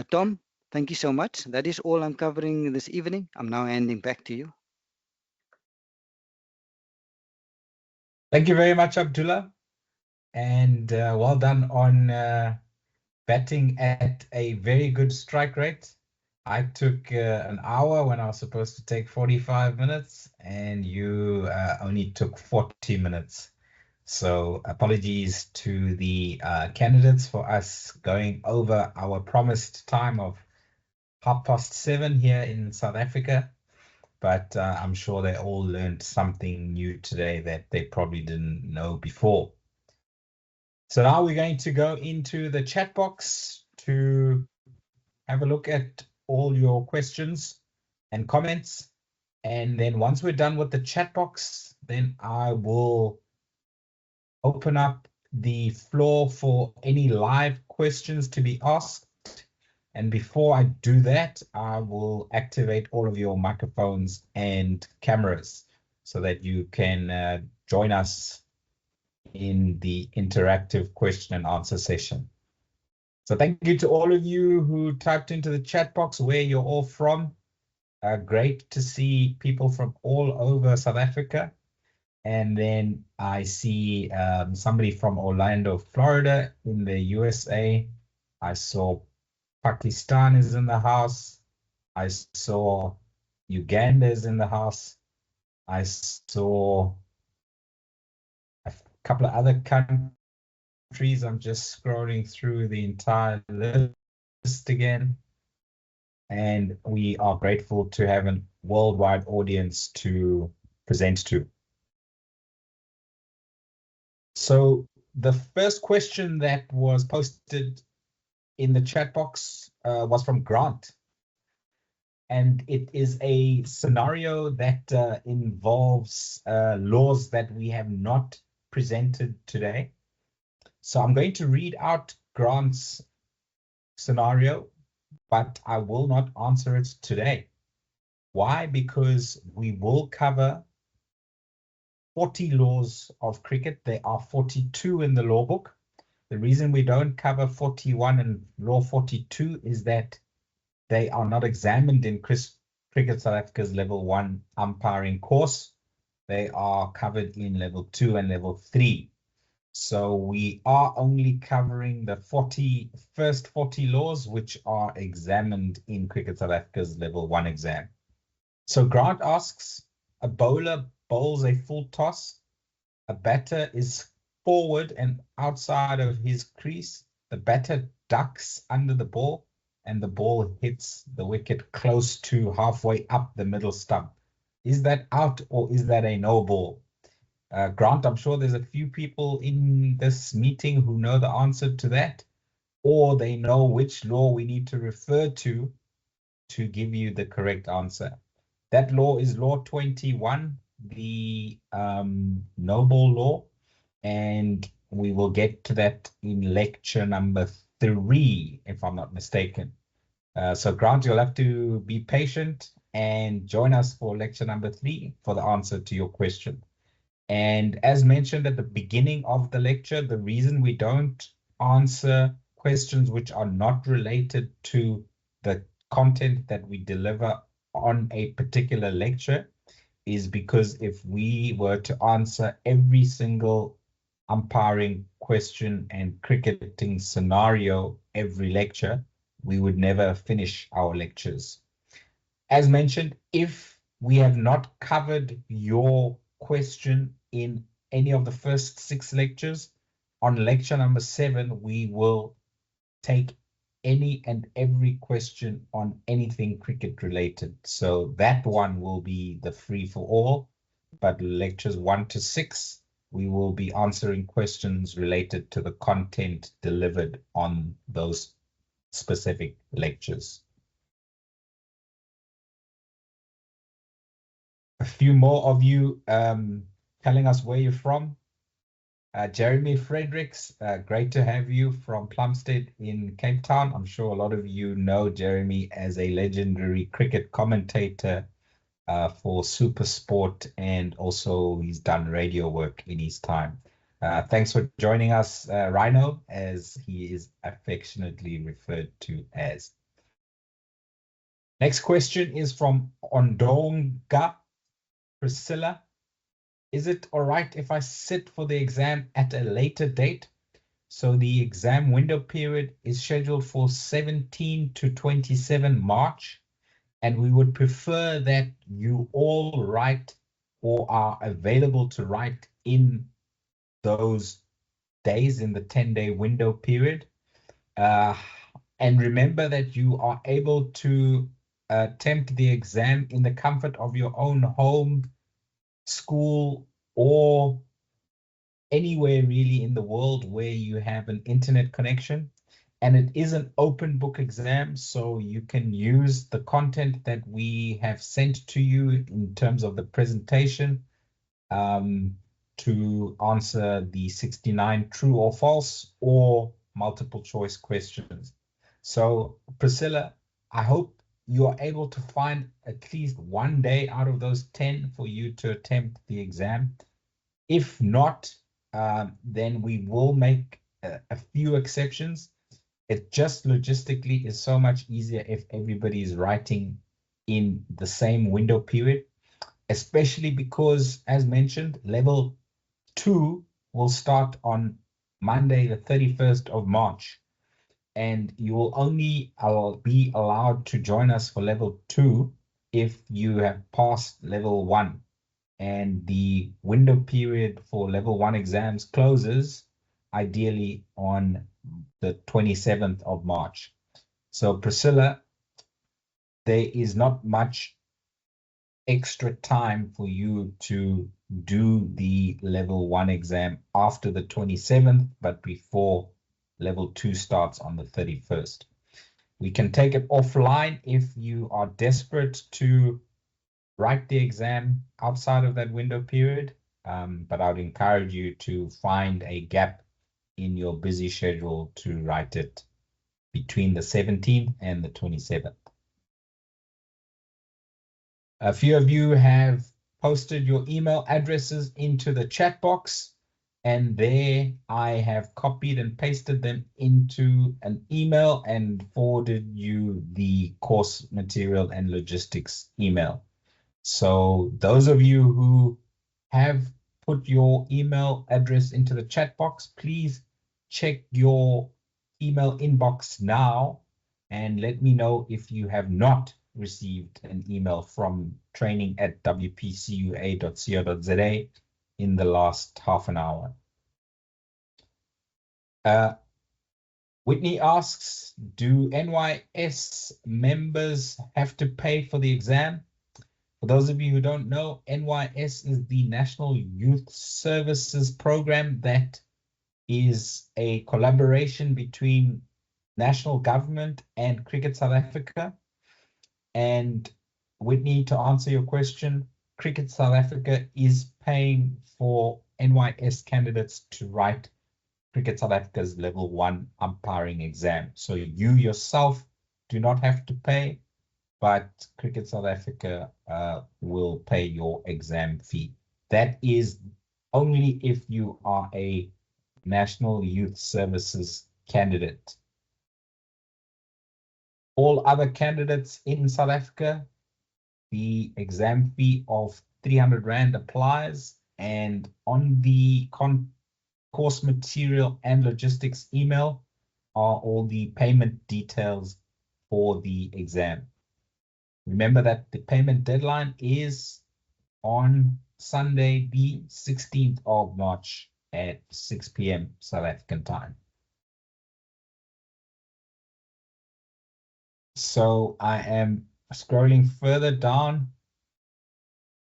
Tom, thank you so much. That is all I'm covering this evening. I'm now handing back to you. Thank you very much, Abdullah. And well done on batting at a very good strike rate. I took an hour when I was supposed to take 45 minutes, and you only took 40 minutes. So apologies to the candidates for us going over our promised time of 7:30 here in South Africa. But I'm sure they all learned something new today that they probably didn't know before. So now we're going to go into the chat box to have a look at all your questions and comments. And then once we're done with the chat box, then I will open up the floor for any live questions to be asked. And before I do that, I will activate all of your microphones and cameras so that you can join us in the interactive question and answer session. So thank you to all of you who typed into the chat box where you're all from. Great to see people from all over South Africa. And then I see somebody from Orlando, Florida in the USA. I saw Pakistan is in the house. I saw Uganda is in the house. I saw a couple of other countries. I'm just scrolling through the entire list again. And we are grateful to have a worldwide audience to present to. So the first question that was posted in the chat box was from Grant. And it is a scenario that involves laws that we have not presented today. So I'm going to read out Grant's scenario, but I will not answer it today. Why? Because we will cover 40 laws of cricket. There are 42 in the law book. The reason we don't cover 41 and law 42 is that they are not examined in Cricket South Africa's level 1 umpiring course. They are covered in level 2 and level 3. So we are only covering the first 40 laws which are examined in Cricket South Africa's level 1 exam. So Grant asks, a bowler bowls a full toss. A batter is forward and outside of his crease. The batter ducks under the ball and the ball hits the wicket close to halfway up the middle stump. Is that out or is that a no ball? Grant, I'm sure there's a few people in this meeting who know the answer to that, or they know which law we need to refer to give you the correct answer. That law is law 21, the no ball law, and we will get to that in lecture number 3, if I'm not mistaken. So Grant, you'll have to be patient and join us for lecture number 3 for the answer to your question. And as mentioned at the beginning of the lecture, the reason we don't answer questions which are not related to the content that we deliver on a particular lecture is because if we were to answer every single umpiring question and cricketing scenario every lecture, we would never finish our lectures. As mentioned, if we have not covered your question in any of the first 6 lectures, on lecture number 7, we will take any and every question on anything cricket related. So that one will be the free for all, but lectures 1 to 6, we will be answering questions related to the content delivered on those specific lectures. A few more of you telling us where you're from. Jeremy Fredericks, great to have you from Plumstead in Cape Town. I'm sure a lot of you know Jeremy as a legendary cricket commentator for Super Sport, and also he's done radio work in his time. Thanks for joining us, Rhino, as he is affectionately referred to as. Next question is from Ondonga Priscilla. Is it all right if I sit for the exam at a later date? So the exam window period is scheduled for 17 to 27 March, and we would prefer that you all write or are available to write in those days in the 10-day window period. And remember that you are able to attempt the exam in the comfort of your own home, school, or anywhere really in the world where you have an internet connection. And it is an open book exam, so you can use the content that we have sent to you in terms of the presentation to answer the 69 true or false or multiple choice questions. So Priscilla, I hope you are able to find at least one day out of those 10 for you to attempt the exam. If not, then we will make a few exceptions. It just logistically is so much easier if everybody is writing in the same window period, especially because, as mentioned, level 2 will start on Monday, the 31st of March. And you will only be allowed to join us for level 2 if you have passed level 1. And the window period for level 1 exams closes ideally on the 27th of March. So Priscilla, there is not much extra time for you to do the level 1 exam after the 27th, but before level 2 starts on the 31st. We can take it offline if you are desperate to write the exam outside of that window period, but I would encourage you to find a gap in your busy schedule to write it between the 17th and the 27th. A few of you have posted your email addresses into the chat box, and there I have copied and pasted them into an email and forwarded you the course material and logistics email. So those of you who have put your email address into the chat box, please check your email inbox now and let me know if you have not received an email from training@wpcua.co.za in the last half an hour. Whitney asks, do NYS members have to pay for the exam? For those of you who don't know, NYS is the National Youth Services Program that is a collaboration between national government and Cricket South Africa. And Whitney, to answer your question, Cricket South Africa is paying for NYS candidates to write Cricket South Africa's level 1 umpiring exam. So you yourself do not have to pay, but Cricket South Africa will pay your exam fee. That is only if you are a National Youth Services candidate. All other candidates in South Africa, the exam fee of 300 Rand applies, and on the course material and logistics email are all the payment details for the exam. Remember that the payment deadline is on Sunday, the 16th of March at 6 p.m. South African time. So I am scrolling further down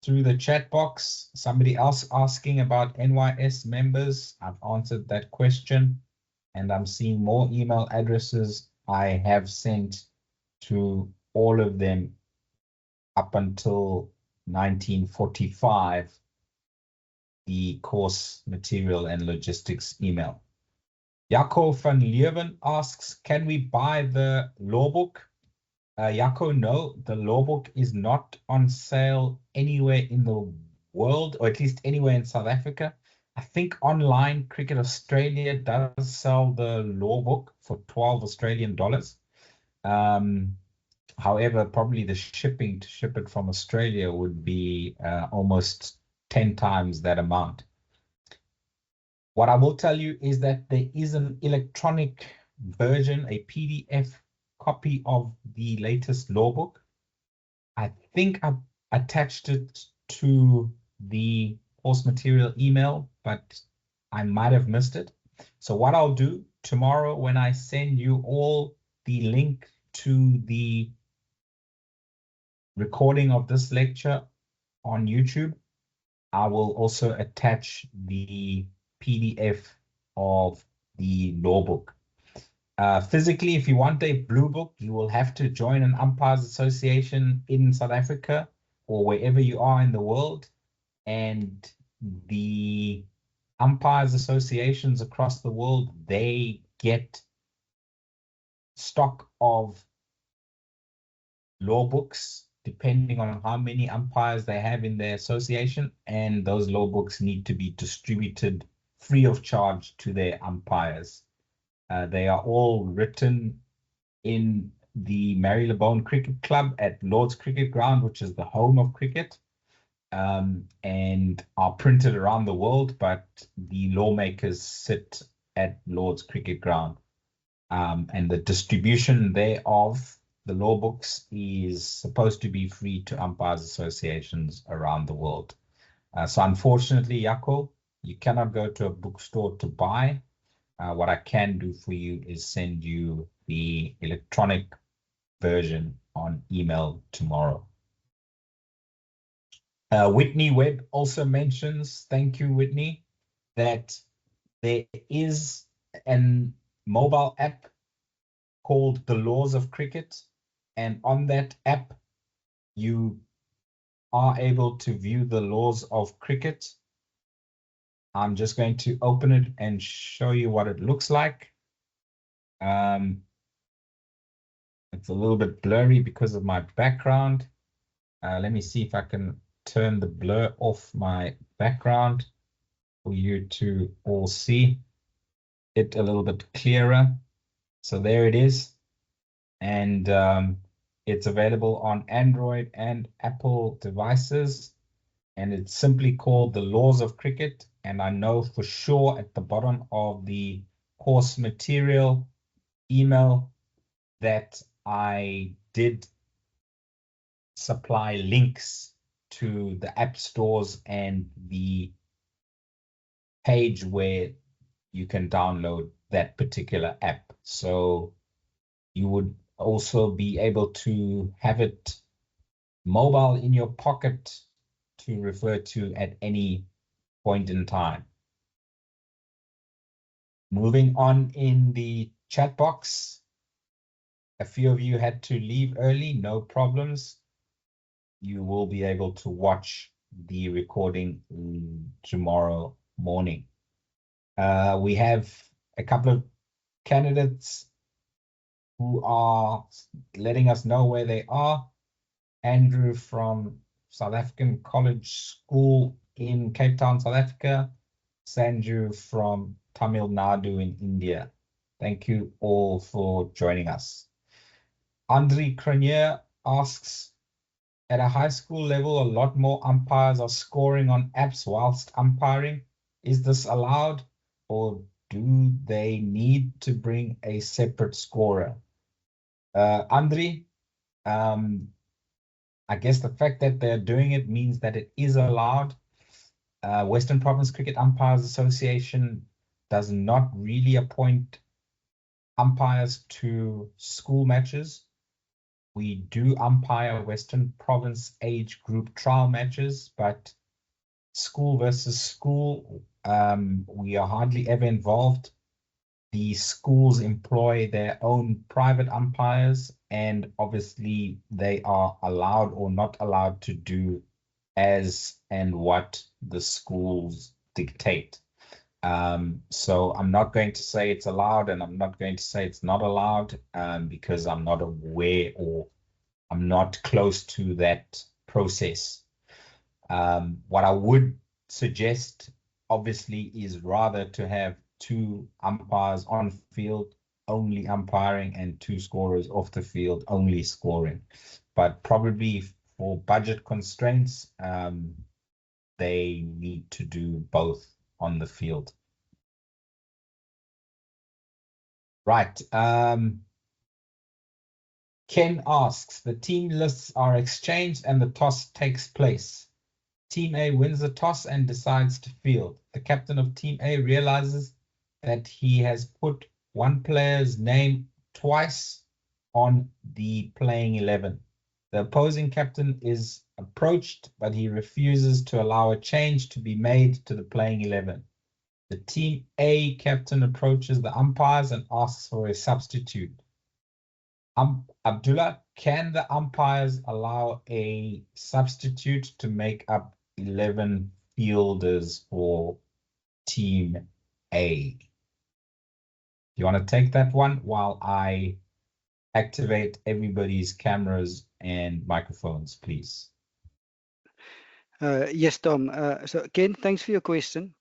through the chat box. Somebody else asking about NYS members. I've answered that question, and I'm seeing more email addresses I have sent to all of them up until 1945, the course material and logistics email. Jaco van Leeuwen asks, can we buy the law book? Jaco, no, the law book is not on sale anywhere in the world, or at least anywhere in South Africa. I think online Cricket Australia does sell the law book for 12 Australian dollars. However, probably the shipping to ship it from Australia would be almost 10 times that amount. What I will tell you is that there is an electronic version, a PDF copy of the latest law book. I think I've attached it to the course material email, but I might have missed it. So what I'll do tomorrow when I send you all the link to the recording of this lecture on YouTube, I will also attach the PDF of the law book. Physically, if you want a blue book, you will have to join an Umpires Association in South Africa or wherever you are in the world. And the Umpires Associations across the world, they get stock of law books depending on how many umpires they have in their association, and those law books need to be distributed free of charge to their umpires. They are all written in the Marylebone Cricket Club at Lord's Cricket Ground, which is the home of cricket, and are printed around the world, but the lawmakers sit at Lord's Cricket Ground. And the distribution thereof, the law books, is supposed to be free to umpires associations around the world. So unfortunately, Jaco, you cannot go to a bookstore to buy. What I can do for you is send you the electronic version on email tomorrow. Whitney Webb also mentions, thank you, Whitney, that there is an mobile app called The Laws of Cricket, and on that app you are able to view the laws of cricket. I'm just going to open it and show you what it looks like. It's a little bit blurry because of my background. Let me see if I can turn the blur off my background for you to all see it a little bit clearer. So there it is. And it's available on Android and Apple devices. And it's simply called The Laws of Cricket. And I know for sure at the bottom of the course material email that I did supply links to the app stores and the page where you can download that particular app. So you would also be able to have it mobile in your pocket to refer to at any point in time. Moving on in the chat box, a few of you had to leave early, no problems. You will be able to watch the recording tomorrow morning. We have a couple of candidates who are letting us know where they are. Andrew from South African College School in Cape Town, South Africa. Sanju from Tamil Nadu in India. Thank you all for joining us. Andre Cranier asks, at a high school level, a lot more umpires are scoring on apps whilst umpiring. Is this allowed, or do they need to bring a separate scorer? Andre, I guess the fact that they're doing it means that it is allowed. Western Province Cricket Umpires Association does not really appoint umpires to school matches. We do umpire Western Province age group trial matches, but school versus school, we are hardly ever involved. The schools employ their own private umpires, and obviously they are allowed or not allowed to do as and what the schools dictate. So I'm not going to say it's allowed, and I'm not going to say it's not allowed, because I'm not aware or I'm not close to that process. What I would suggest, obviously, is rather to have 2 umpires on field only umpiring and 2 scorers off the field only scoring. But probably for budget constraints, they need to do both on the field. Right. Ken asks, the team lists are exchanged and the toss takes place. Team A wins the toss and decides to field. The captain of Team A realizes that he has put one player's name twice on the playing 11. The opposing captain is approached, but he refuses to allow a change to be made to the playing 11. The Team A captain approaches the umpires and asks for a substitute. Abdullah, can the umpires allow a substitute to make up 11 fielders for Team A? You want to take that one while I activate everybody's cameras and microphones, please? Yes, Tom. So Ken, thanks for your question.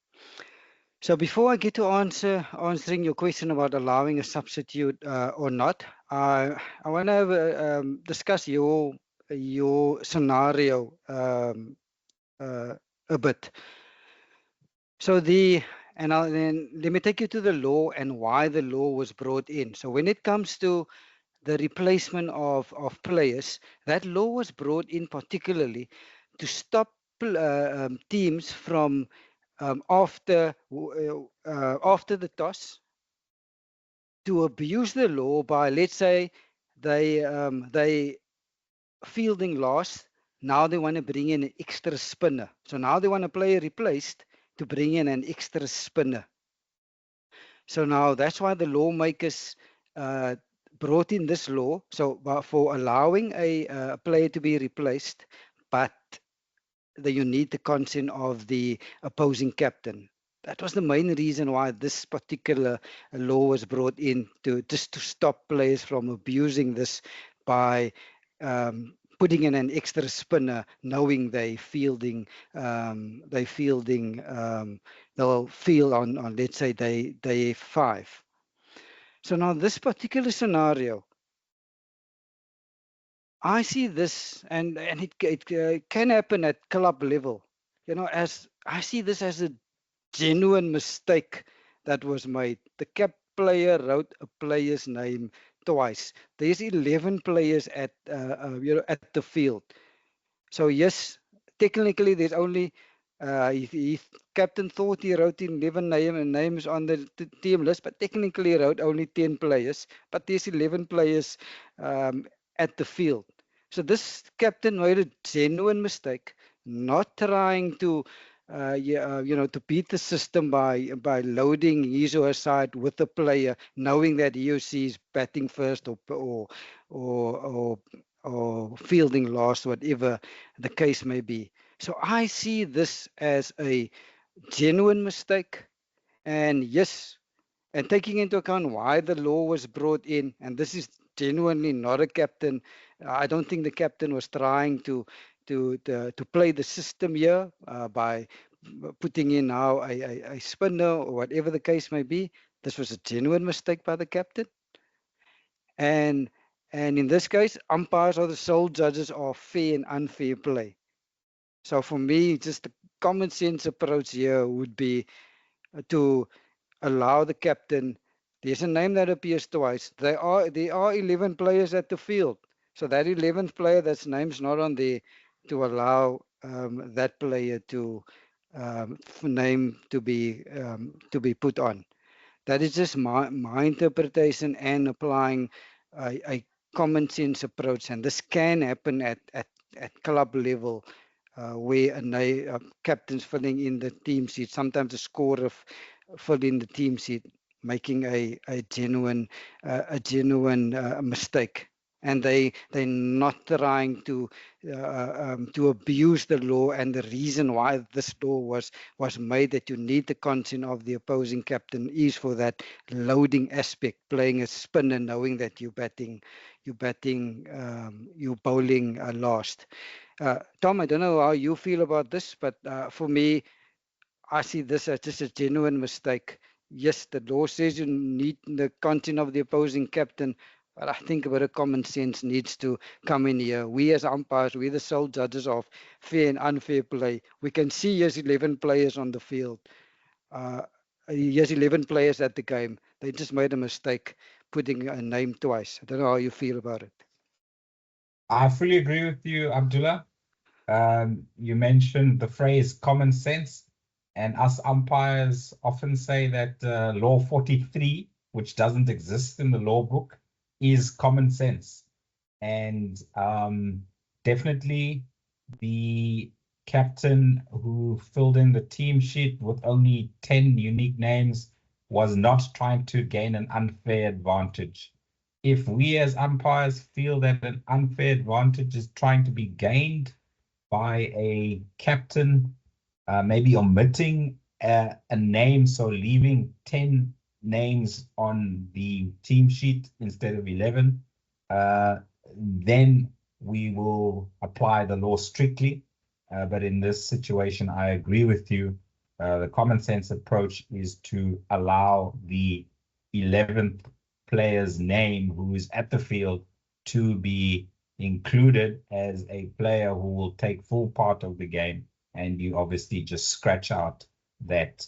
So before I get to answering your question about allowing a substitute or not, I want to discuss your scenario a bit. So then let me take you to the law and why the law was brought in. So when it comes to the replacement of players, that law was brought in particularly to stop teams from after the toss to abuse the law by, let's say, they fielding last. Now they want to bring in an extra spinner. So now they want a player replaced to bring in an extra spinner. So now that's why the lawmakers brought in this law. So for allowing a player to be replaced, but you need the consent of the opposing captain. That was the main reason why this particular law was brought in, just to stop players from abusing this by putting in an extra spinner, knowing they'll field on let's say day 5. So now this particular scenario, I see this, and it can happen at club level. As I see this as a genuine mistake that was made. The player wrote a player's name twice. There's 11 players at at the field. So yes, technically there's only captain thought he wrote 11 names on the team list, but technically he wrote only 10 players. But there's 11 players at the field. So this captain made a genuine mistake, not trying to to beat the system by loading his or her side with the player, knowing that he or she is batting first or fielding last, whatever the case may be. So I see this as a genuine mistake, and yes, and taking into account why the law was brought in, and this is genuinely not a captain. I don't think the captain was trying to play the system here by putting in now a spinner or whatever the case may be. This was a genuine mistake by the captain, and in this case, umpires are the sole judges of fair and unfair play. So for me, just the common sense approach here would be to allow the captain. There's a name that appears twice. There are 11 players at the field. So that 11th player, that's name's not on there, to allow that player to name to be put on. That is just my interpretation and applying a common sense approach, and this can happen at club level, where captain's filling in the team sheet, sometimes the scorer fill in the team sheet, making a genuine mistake, and they're not trying to abuse the law. And the reason why this law was made, that you need the consent of the opposing captain, is for that loading aspect, playing a spin and knowing that you're bowling last. Tom, I don't know how you feel about this, but for me, I see this as just a genuine mistake. Yes, the law says you need the consent of the opposing captain, but I think a bit of common sense needs to come in here. We as umpires, we're the sole judges of fair and unfair play. We can see here's 11 players on the field. Here's 11 players at the game. They just made a mistake putting a name twice. I don't know how you feel about it. I fully agree with you, Abdullah. You mentioned the phrase common sense, and us umpires often say that Law 43, which doesn't exist in the law book, is common sense. And definitely the captain who filled in the team sheet with only 10 unique names was not trying to gain an unfair advantage. If we as umpires feel that an unfair advantage is trying to be gained by a captain, maybe omitting a name, so leaving 10 names on the team sheet instead of 11, then we will apply the law strictly. But in this situation, I agree with you. The common sense approach is to allow the 11th player's name who is at the field to be included as a player who will take full part of the game, and you obviously just scratch out that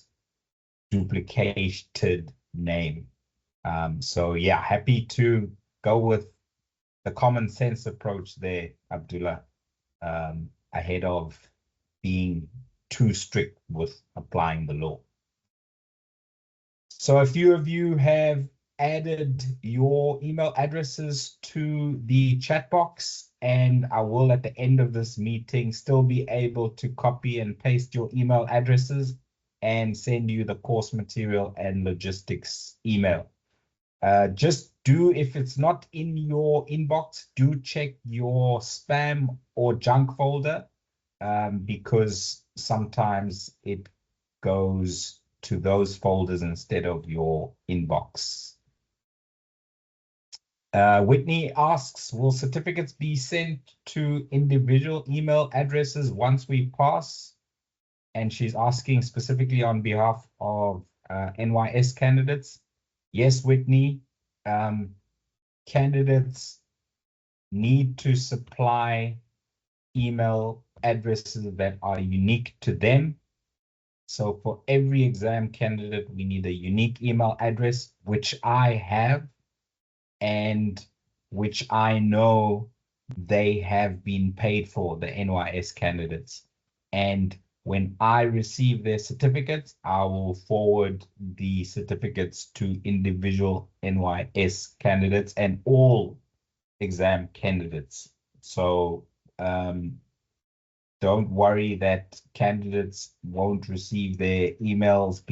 duplicated name. So yeah, happy to go with the common sense approach there, Abdullah, ahead of being too strict with applying the law. So a few of you have added your email addresses to the chat box, and I will at the end of this meeting still be able to copy and paste your email addresses and send you the course material and logistics email. Just do, if it's not in your inbox, do check your spam or junk folder, because sometimes it goes to those folders instead of your inbox. Whitney asks, will certificates be sent to individual email addresses once we pass? And she's asking specifically on behalf of NYS candidates. Yes, Whitney, candidates need to supply email addresses that are unique to them. So for every exam candidate, we need a unique email address, which I have, and which I know they have been paid for, the NYS candidates. And when I receive their certificates, I will forward the certificates to individual NYS candidates and all exam candidates. So don't worry that candidates won't receive their emails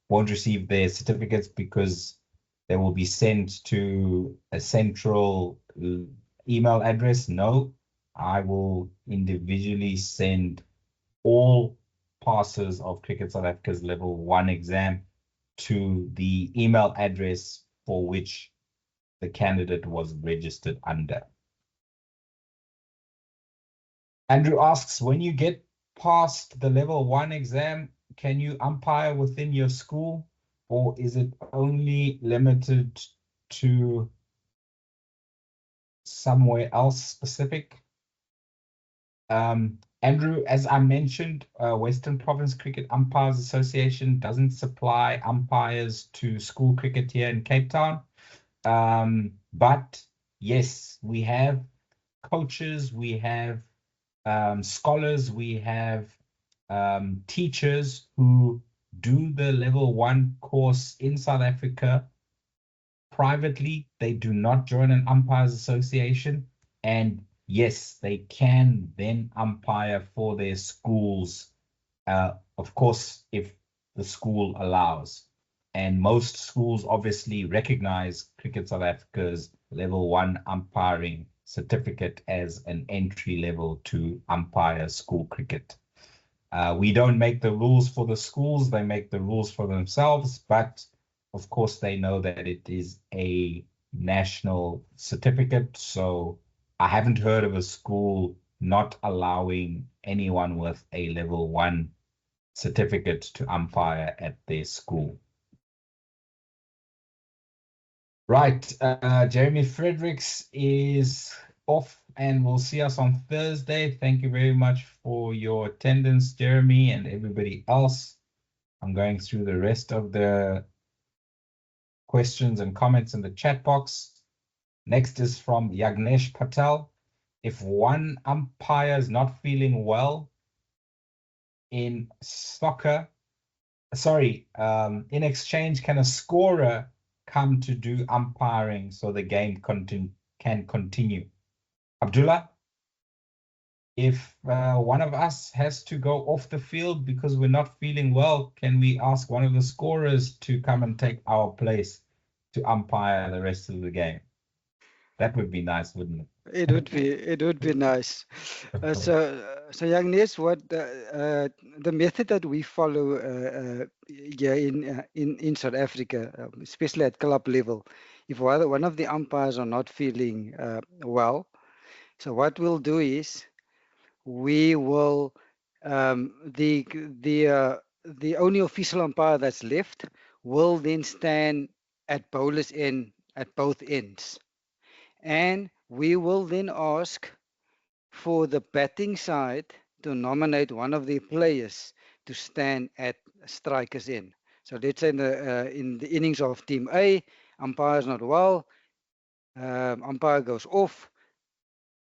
won't receive their certificates because they will be sent to a central email address. No, I will individually send all passes of Cricket South Africa's Level 1 exam to the email address for which the candidate was registered under. Andrew asks, when you get past the Level 1 exam, can you umpire within your school, or is it only limited to somewhere else specific? Andrew, as I mentioned, Western Province Cricket Umpires Association doesn't supply umpires to school cricket here in Cape Town. But yes, we have coaches, we have scholars, we have teachers who do the Level 1 course in South Africa privately. They do not join an umpires association. And yes, they can then umpire for their schools, of course, if the school allows. And most schools obviously recognize Cricket South Africa's level 1 umpiring certificate as an entry level to umpire school cricket. We don't make the rules for the schools, they make the rules for themselves, but of course they know that it is a national certificate, so I haven't heard of a school not allowing anyone with a level 1 certificate to umpire at their school. Right, Jeremy Fredericks is off and will see us on Thursday. Thank you very much for your attendance, Jeremy, and everybody else. I'm going through the rest of the questions and comments in the chat box. Next is from Yagnesh Patel. If one umpire is not feeling well in soccer, in exchange, can a scorer come to do umpiring so the game can continue? Abdullah, if one of us has to go off the field because we're not feeling well, can we ask one of the scorers to come and take our place to umpire the rest of the game? That would be nice, wouldn't it? It would be nice. So young Nes, what the method that we follow here in South Africa, especially at club level, if one of the umpires are not feeling well, so what we'll do is we will the only official umpire that's left will then stand at bowler's end at both ends. And we will then ask for the batting side to nominate one of the players to stand at striker's end. So let's say in the innings of Team A, umpire is not well, umpire goes off.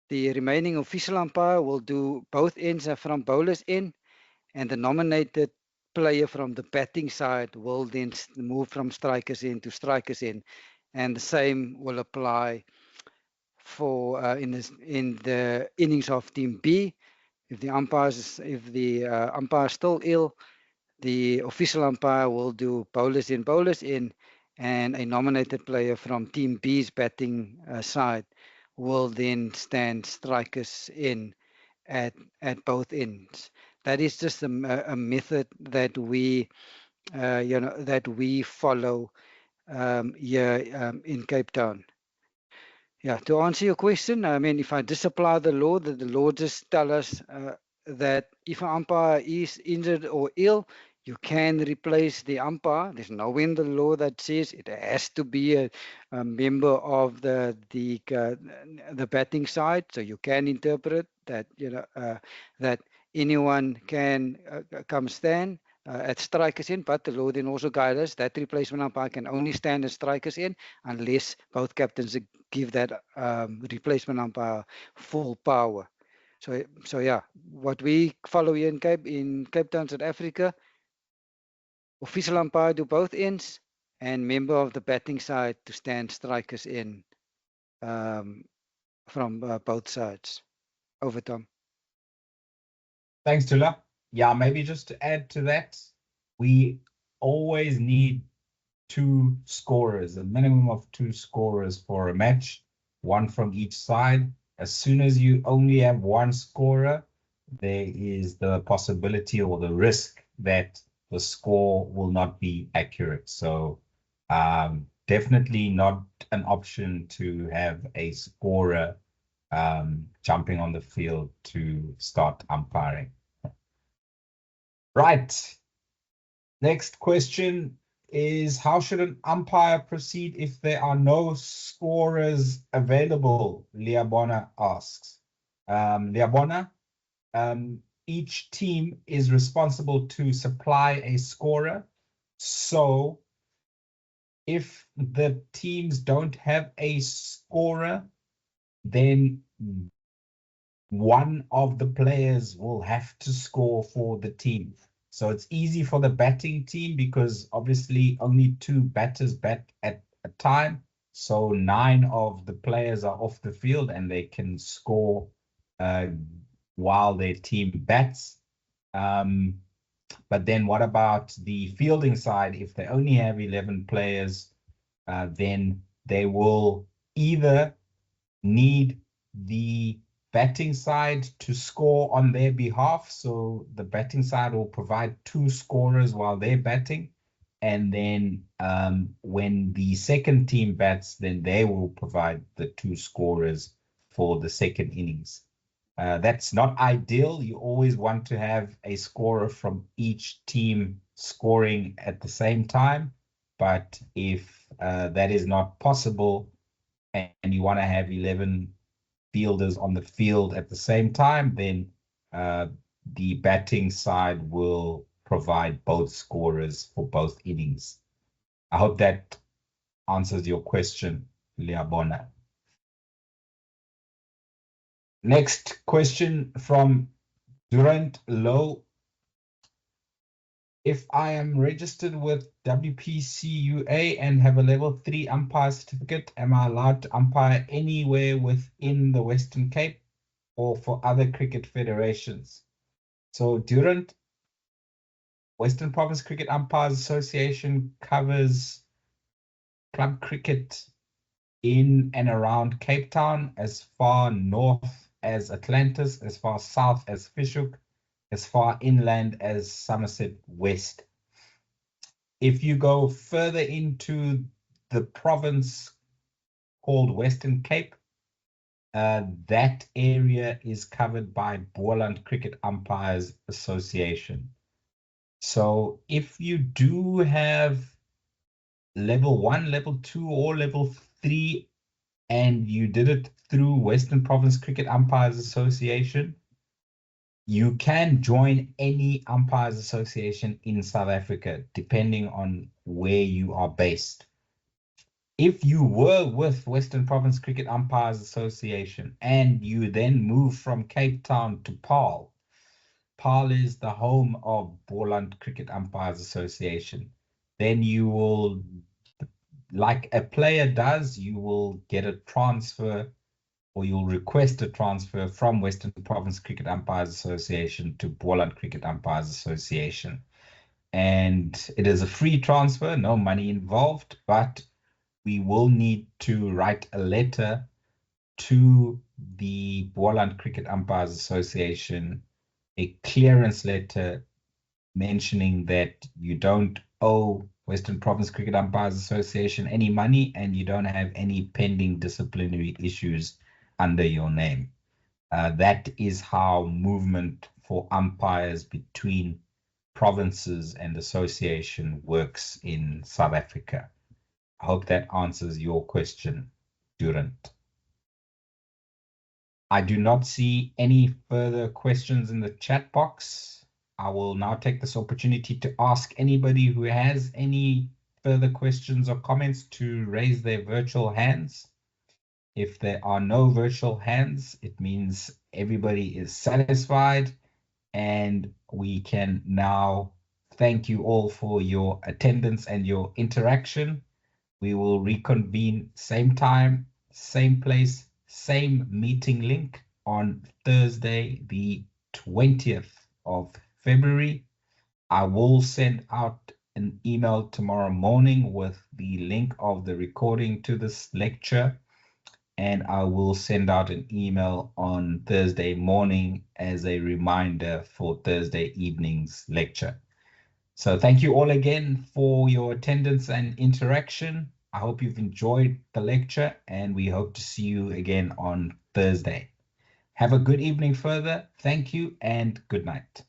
The remaining official umpire will do both ends from bowler's end, and the nominated player from the batting side will then move from striker's end to striker's end, and the same will apply for in the innings of Team B. If the umpire is still ill, the official umpire will do bowlers in, and a nominated player from Team B's batting side will then stand strikers in at both ends. That is just a method that we that we follow here in Cape Town. Yeah, to answer your question, I mean, if I just apply the law, that the law just tell us that if an umpire is injured or ill, you can replace the umpire. There's nowhere in the law that says it has to be a member of the batting side. So you can interpret that that anyone can come stand at strikers in, but the law then also guides us that replacement umpire can only stand at strikers in unless both captains give that replacement umpire full power. So yeah, what we follow here in Cape Town, South Africa, official umpire do both ends, and member of the batting side to stand strikers in from both sides. Over, Tom. Thanks, Tula. Yeah, maybe just to add to that, we always need 2 scorers, a minimum of 2 scorers for a match, 1 from each side. As soon as you only have 1 scorer, there is the possibility or the risk that the score will not be accurate. So definitely not an option to have a scorer jumping on the field to start umpiring. Right. Next question is, how should an umpire proceed if there are no scorers available? Liabona asks. Liabona, each team is responsible to supply a scorer. So if the teams don't have a scorer, then one of the players will have to score for the team. So it's easy for the batting team because obviously only 2 batters bat at a time. So 9 of the players are off the field and they can score while their team bats. But then what about the fielding side? If they only have 11 players, then they will either need the batting side to score on their behalf. So the batting side will provide 2 scorers while they're batting. And then when the second team bats, then they will provide the 2 scorers for the second innings. That's not ideal. You always want to have a scorer from each team scoring at the same time. But if that is not possible and you want to have 11 fielders on the field at the same time, then the batting side will provide both scorers for both innings. I hope that answers your question, Liabona. Next question from Durant Low. If I am registered with WPCUA and have a level 3 umpire certificate, am I allowed to umpire anywhere within the Western Cape or for other cricket federations? So Durant, Western Province Cricket Umpires Association covers club cricket in and around Cape Town, as far north as Atlantis, as far south as Fish-Hoek, as far inland as Somerset West. If you go further into the province called Western Cape, that area is covered by Boland Cricket Umpires Association. So if you do have level 1, level 2, or level 3, and you did it through Western Province Cricket Umpires Association, you can join any umpires association in South Africa, depending on where you are based. If you were with Western Province Cricket Umpires Association and you then move from Cape Town to Paarl, Paarl is the home of Boland Cricket Umpires Association, then you will, like a player does, you will get a transfer, or you'll request a transfer from Western Province Cricket Umpires Association to Boland Cricket Umpires Association. And it is a free transfer, no money involved, but we will need to write a letter to the Boland Cricket Umpires Association, a clearance letter mentioning that you don't owe Western Province Cricket Umpires Association any money and you don't have any pending disciplinary issues under your name. That is how movement for umpires between provinces and association works in South Africa. I hope that answers your question, Durant. I do not see any further questions in the chat box. I will now take this opportunity to ask anybody who has any further questions or comments to raise their virtual hands. If there are no virtual hands, it means everybody is satisfied, and we can now thank you all for your attendance and your interaction. We will reconvene same time, same place, same meeting link on Thursday, the 20th of February. I will send out an email tomorrow morning with the link of the recording to this lecture, and I will send out an email on Thursday morning as a reminder for Thursday evening's lecture. So thank you all again for your attendance and interaction. I hope you've enjoyed the lecture, and we hope to see you again on Thursday. Have a good evening further. Thank you and good night.